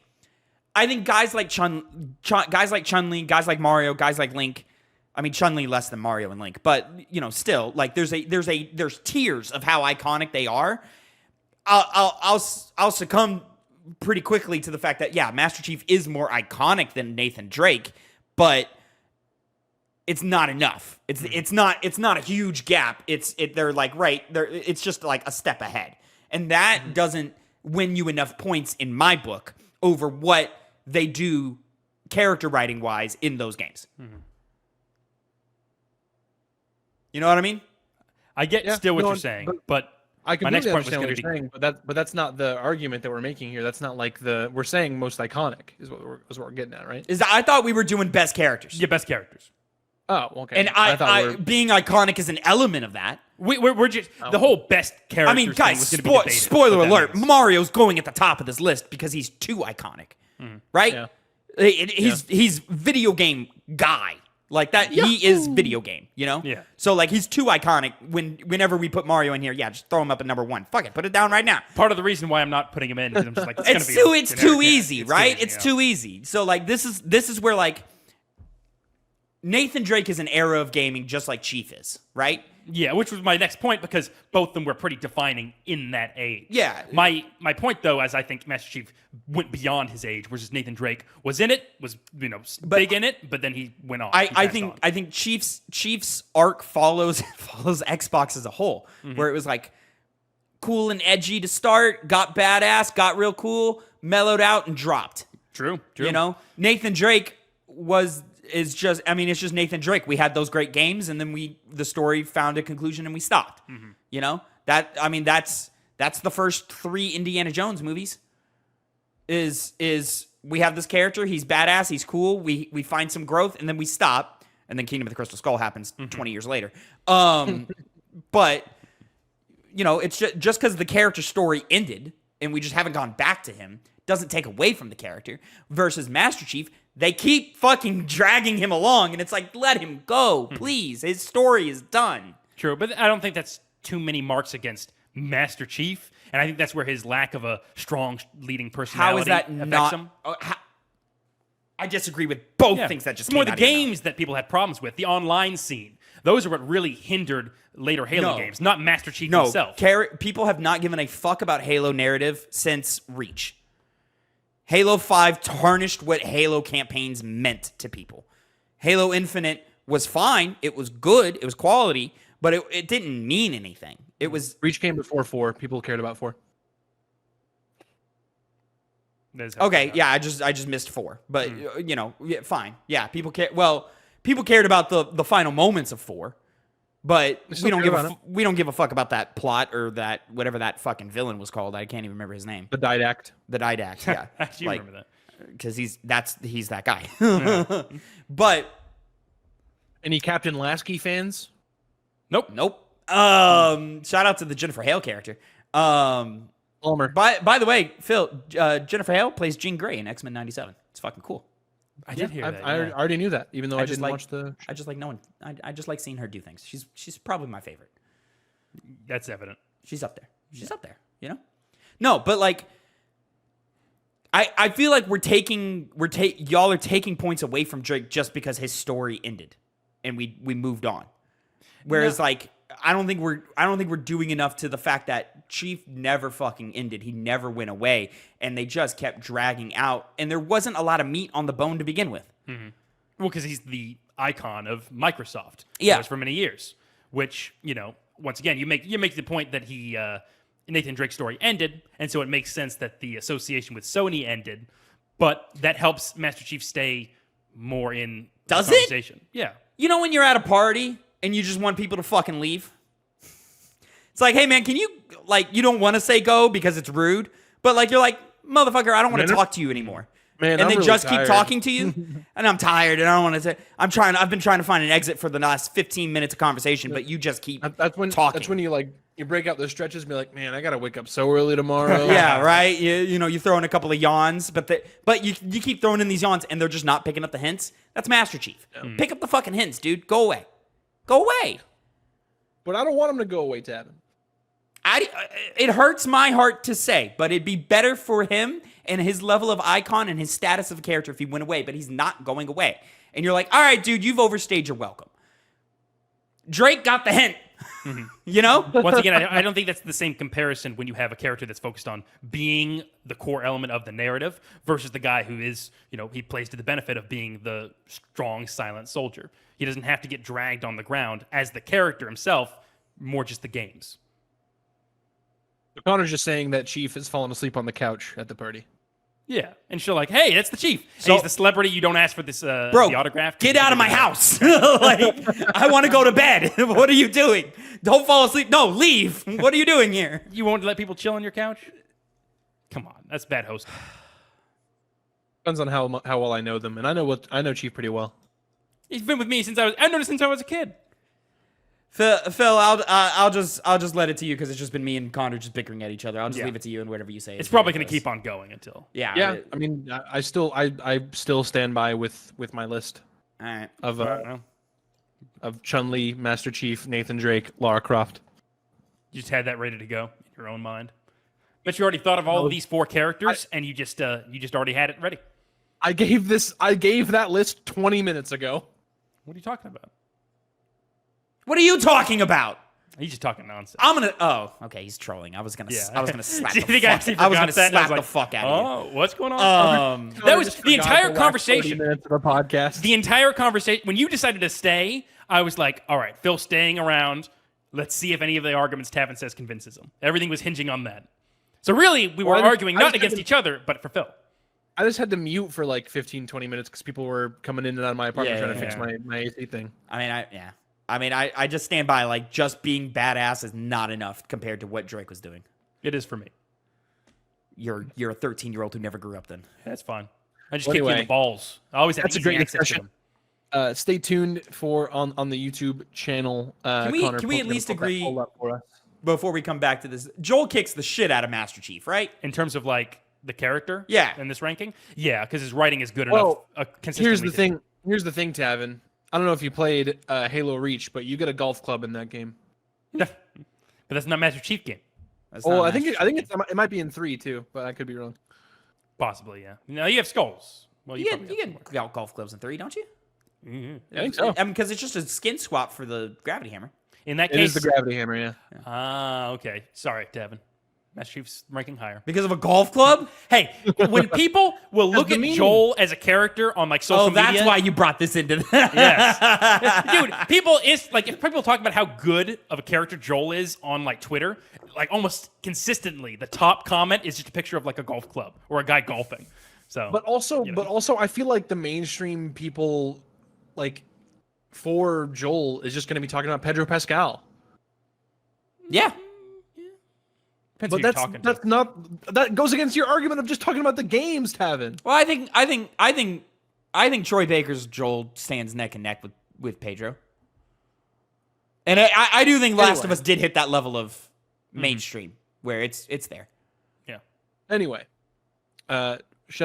I think guys like Chun-Li, guys like Mario, guys like Link. I mean, Chun-Li less than Mario and Link, but you know, still like there's tiers of how iconic they are. I'll succumb pretty quickly to the fact that yeah, Master Chief is more iconic than Nathan Drake, but it's not enough. It's not a huge gap. They're like right there. It's just like a step ahead, and that doesn't win you enough points in my book over what they do character writing wise in those games. You know what I mean? I get Yeah, still what no, you're saying, but- but I my next completely point was understand going what to you're be saying, but that's not the argument that we're making here. That's not like we're saying most iconic is what we're getting at, right? Is that I thought we were doing best characters. your best characters. Oh, okay. And being iconic is an element of that. We're just the whole best characters. I mean, thing guys, was gonna be debated, spoiler what that alert: means. Mario's going at the top of this list because he's too iconic, right? Yeah. He's video game guy like that. He is video game, you know. Yeah. So like he's too iconic. Whenever we put Mario in here, yeah, just throw him up at number 1. Fuck it, put it down right now. Part of the reason why I'm not putting him in is I'm just like it's It's gonna be it's generic. too Yeah, easy, right? easy, It's you know? too easy. So like this is where like Nathan Drake is an era of gaming just like Chief is, right? Yeah, which was my next point because both of them were pretty defining in that age. Yeah. My point though, as I think Master Chief went beyond his age, whereas Nathan Drake was in it, was big in it, but then he went on. He I passed on. think Chief's arc follows Xbox as a whole, where it was like cool and edgy to start, got badass, got real cool, mellowed out, and dropped. True. You know, Nathan Drake it's just Nathan Drake. We had those great games, and then the story found a conclusion, and we stopped. You know that's the first 3 Indiana Jones movies. Is we have this character, he's badass, he's cool. We find some growth, and then we stop, and then Kingdom of the Crystal Skull happens 20 years later. But you know, it's just because the character story ended, and we just haven't gone back to him, doesn't take away from the character. Versus Master Chief, they keep fucking dragging him along, and it's like, let him go, please. His story is done. True, but I don't think that's too many marks against Master Chief, and I think that's where his lack of a strong leading personality How is that affects not? him. I disagree with both Yeah. things that just it's more came the out of your mouth. games that people had problems with, the online scene. Those are what really hindered later Halo No. games, not Master Chief No, himself. people have not given a fuck about Halo narrative since Reach. Halo 5 tarnished what Halo campaigns meant to people. Halo Infinite was fine. It was good. It was quality, but it didn't mean anything. It was Reach came before 4. People cared about 4. That is how okay. it Yeah, I just missed 4, but you know, yeah, fine. Yeah, people care. Well, people cared about the final moments of 4, but still we don't care give about we don't give a fuck about that plot or that whatever that fucking villain was called. I can't even remember his name. The Didact. The Didact. Yeah, How do you remember that? because he's that guy. But Any Captain Lasky fans? Nope. nope. Shout out to the Jennifer Hale character. Palmer. By the way, Phil, Jennifer Hale plays Jean Grey in X-Men '97. It's fucking cool. I did hear that. I Yeah. already knew that, even though I didn't like, watch the. I just like knowing. I just like seeing her do things. She's probably my favorite. That's evident. She's up there. She's up there. You know. No, but like, I feel like y'all are taking points away from Drake just because his story ended, and we moved on. Whereas like, I don't think we're doing enough to the fact that Chief never fucking ended. He never went away, and they just kept dragging out, and there wasn't a lot of meat on the bone to begin with. Mm-hmm. Well, because he's the icon of Microsoft. Yeah. Was for many years. Which, you know, once again, you make the point that he Nathan Drake's story ended, and so it makes sense that the association with Sony ended. But that helps Master Chief stay more in Does the it? conversation. Yeah. You know when you're at a party and you just want people to fucking leave? It's like, hey man, can you, like, you don't want to say go because it's rude, but like, you're like, motherfucker, I don't want to talk to you anymore. Man, and I'm they really just tired. keep talking to you, and I'm tired, and I don't want to say. I've been trying to find an exit for the last 15 minutes of conversation, but you just keep talking. That's when you break out those stretches and be like, man, I gotta wake up so early tomorrow. Yeah, right. You throw in a couple of yawns, but you keep throwing in these yawns, and they're just not picking up the hints. That's Master Chief. Pick up the fucking hints, dude. Go away. Go away. But I don't want him to go away, Tavin. It hurts my heart to say, but it'd be better for him and his level of icon and his status of a character if he went away, but he's not going away. And you're like, all right, dude, you've overstayed your welcome. Drake got the hint. You know? Once again, I don't think that's the same comparison when you have a character that's focused on being the core element of the narrative versus the guy who is, you know, he plays to the benefit of being the strong, silent soldier. He doesn't have to get dragged on the ground as the character himself, more just the games. Connor's just saying that Chief has fallen asleep on the couch at the party. Yeah, and she'll like, hey, that's the Chief. And So- he's the celebrity. You don't ask for this Bro, the autograph. get out of my house. Like, I want to go to bed. What are you doing? Don't fall asleep. No, leave. What are you doing here? You won't let people chill on your couch? Come on, that's bad hosting. Depends on how well I know them, and I know Chief pretty well. He's been with me since I noticed since I was a kid. Phil, I'll just let it to you because it's just been me and Connor just bickering at each other. I'll just leave it to you and whatever you say. It's probably going to keep on going until. Yeah. Yeah, I mean, I still stand by with my list All right. of Chun-Li, Master Chief, Nathan Drake, Lara Croft. You just had that ready to go in your own mind. Bet you already thought of all of these four characters, and you just already had it ready. I gave that list 20 minutes ago. What are you talking about? What are you talking about? He's just talking nonsense. I'm gonna. Oh, okay. He's trolling. I was gonna slap. Do you the think I fuck. actually I was forgot gonna that? And I slap was the like, fuck out of Oh, what's going you. on? That was the entire last 30 conversation. minutes of the podcast. The entire conversation. When you decided to stay, I was like, all right, Phil's staying around. Let's see if any of the arguments Tavin says convinces him. Everything was hinging on that. So really, we were arguing not against each other, but for Phil. I just had to mute for like 15, 20 minutes because people were coming in and out of my apartment Yeah, trying to yeah, fix my AC thing. I just stand by, like, just being badass is not enough compared to what Drake was doing. It is for me. You're a 13-year-old who never grew up then. That's fine. I just Well, kick you in anyway, the balls. I always have that's a easy great access to discussion. them. Stay tuned for on the YouTube channel. Can we at least agree before we come back to this? Joel kicks the shit out of Master Chief, right? In terms of like the character, Yeah. in this ranking, yeah, because his writing is good Well, enough. Consistently Here's the to- thing. Here's the thing, Tavin. I don't know if you played Halo Reach, but you get a golf club in that game. but that's not Master Chief game. That's Oh, not I think Master Chief. it might be in 3 too, but I could be wrong. Possibly, yeah. No, you have skulls. Well, You probably have get golf clubs in 3, don't you? I think so. I mean, because it's just a skin swap for the gravity hammer. In that It is case, the gravity hammer, yeah. okay. Sorry, Tavin. Master Chief's ranking higher. Because of a golf club? Hey, when people will look the at meme. Joel as a character on like social Oh, media, that's why you brought this into yes, dude. People is like if people talk about how good of a character Joel is on like Twitter, like almost consistently, the top comment is just a picture of like a golf club or a guy golfing. So, But also, you know. I feel like the mainstream people, like, for Joel is just going to be talking about Pedro Pascal. Yeah. depends who But you're talking that's to. not that goes against your argument of just talking about the games, Tavin. Well, I think Troy Baker's Joel stands neck and neck with Pedro. And I do think Last of Anyway. Us did hit that level of mainstream where it's there. Anyway, shout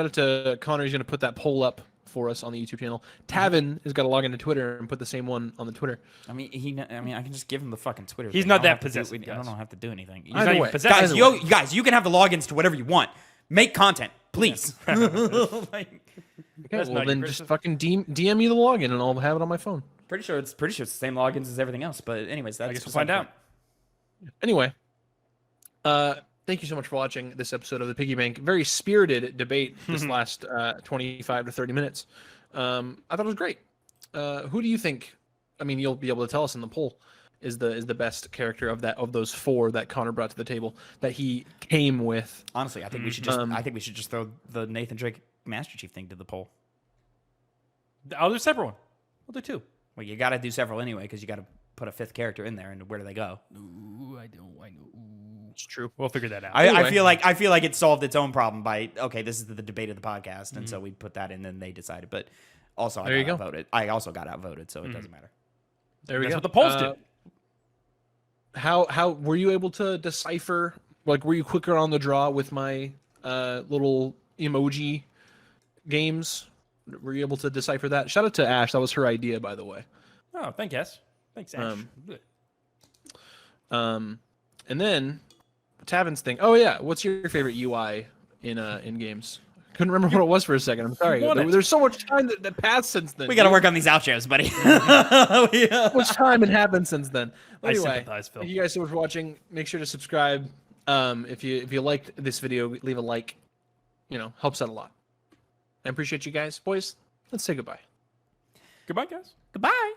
out to Connor. He's going to put that poll up for us on the YouTube channel. Tavin has got to log into Twitter and put the same one on the Twitter. I mean, I can just give him the fucking Twitter. He's thing. not I don't that have to do- possessive, I guys. don't have to do anything. He's Either not even way. possessed. Guys, you can have the logins to whatever you want. Make content, please. Like, Okay, That's well not then your just criticism. fucking DM me the login and I'll have it on my phone. pretty sure it's the same logins as everything else. But anyways, that's I guess we'll beside find the out. point. Anyway, thank you so much for watching this episode of the Piggy Bank. Very spirited debate this last 25 to 30 minutes. I thought it was great. Who do you think? I mean, you'll be able to tell us in the poll. Is the best character of those four that Connor brought to the table that he came with? Honestly, I think we should just throw the Nathan Drake Master Chief thing to the poll. I'll do a separate one. We'll do two. Well, you got to do several anyway because you got to put a fifth character in there, and where do they go? Ooh, I know. It's true. We'll figure that out. I Anyway. feel like it solved its own problem by this is the debate of the podcast, and so we put that in, and they decided. But also, There you go. I also got outvoted, so it doesn't matter. There we That's go. what the polls did. How were you able to decipher? Like, were you quicker on the draw with my little emoji games? Were you able to decipher that? Shout out to Ash. That was her idea, by the way. Oh, thanks, Ash. Thanks, Ash. And then Tavin's thing. Oh yeah, what's your favorite UI in games? Couldn't remember what it was for a second. I'm sorry. won it. There's so much time that passed since then. We got to work on these outros, buddy. So much time had happened since then. I Anyway, sympathize, Phil. thank you guys so much for watching. Make sure to subscribe. If you liked this video, leave a like. Helps out a lot. I appreciate you guys, boys. Let's say goodbye. Goodbye, guys. Goodbye.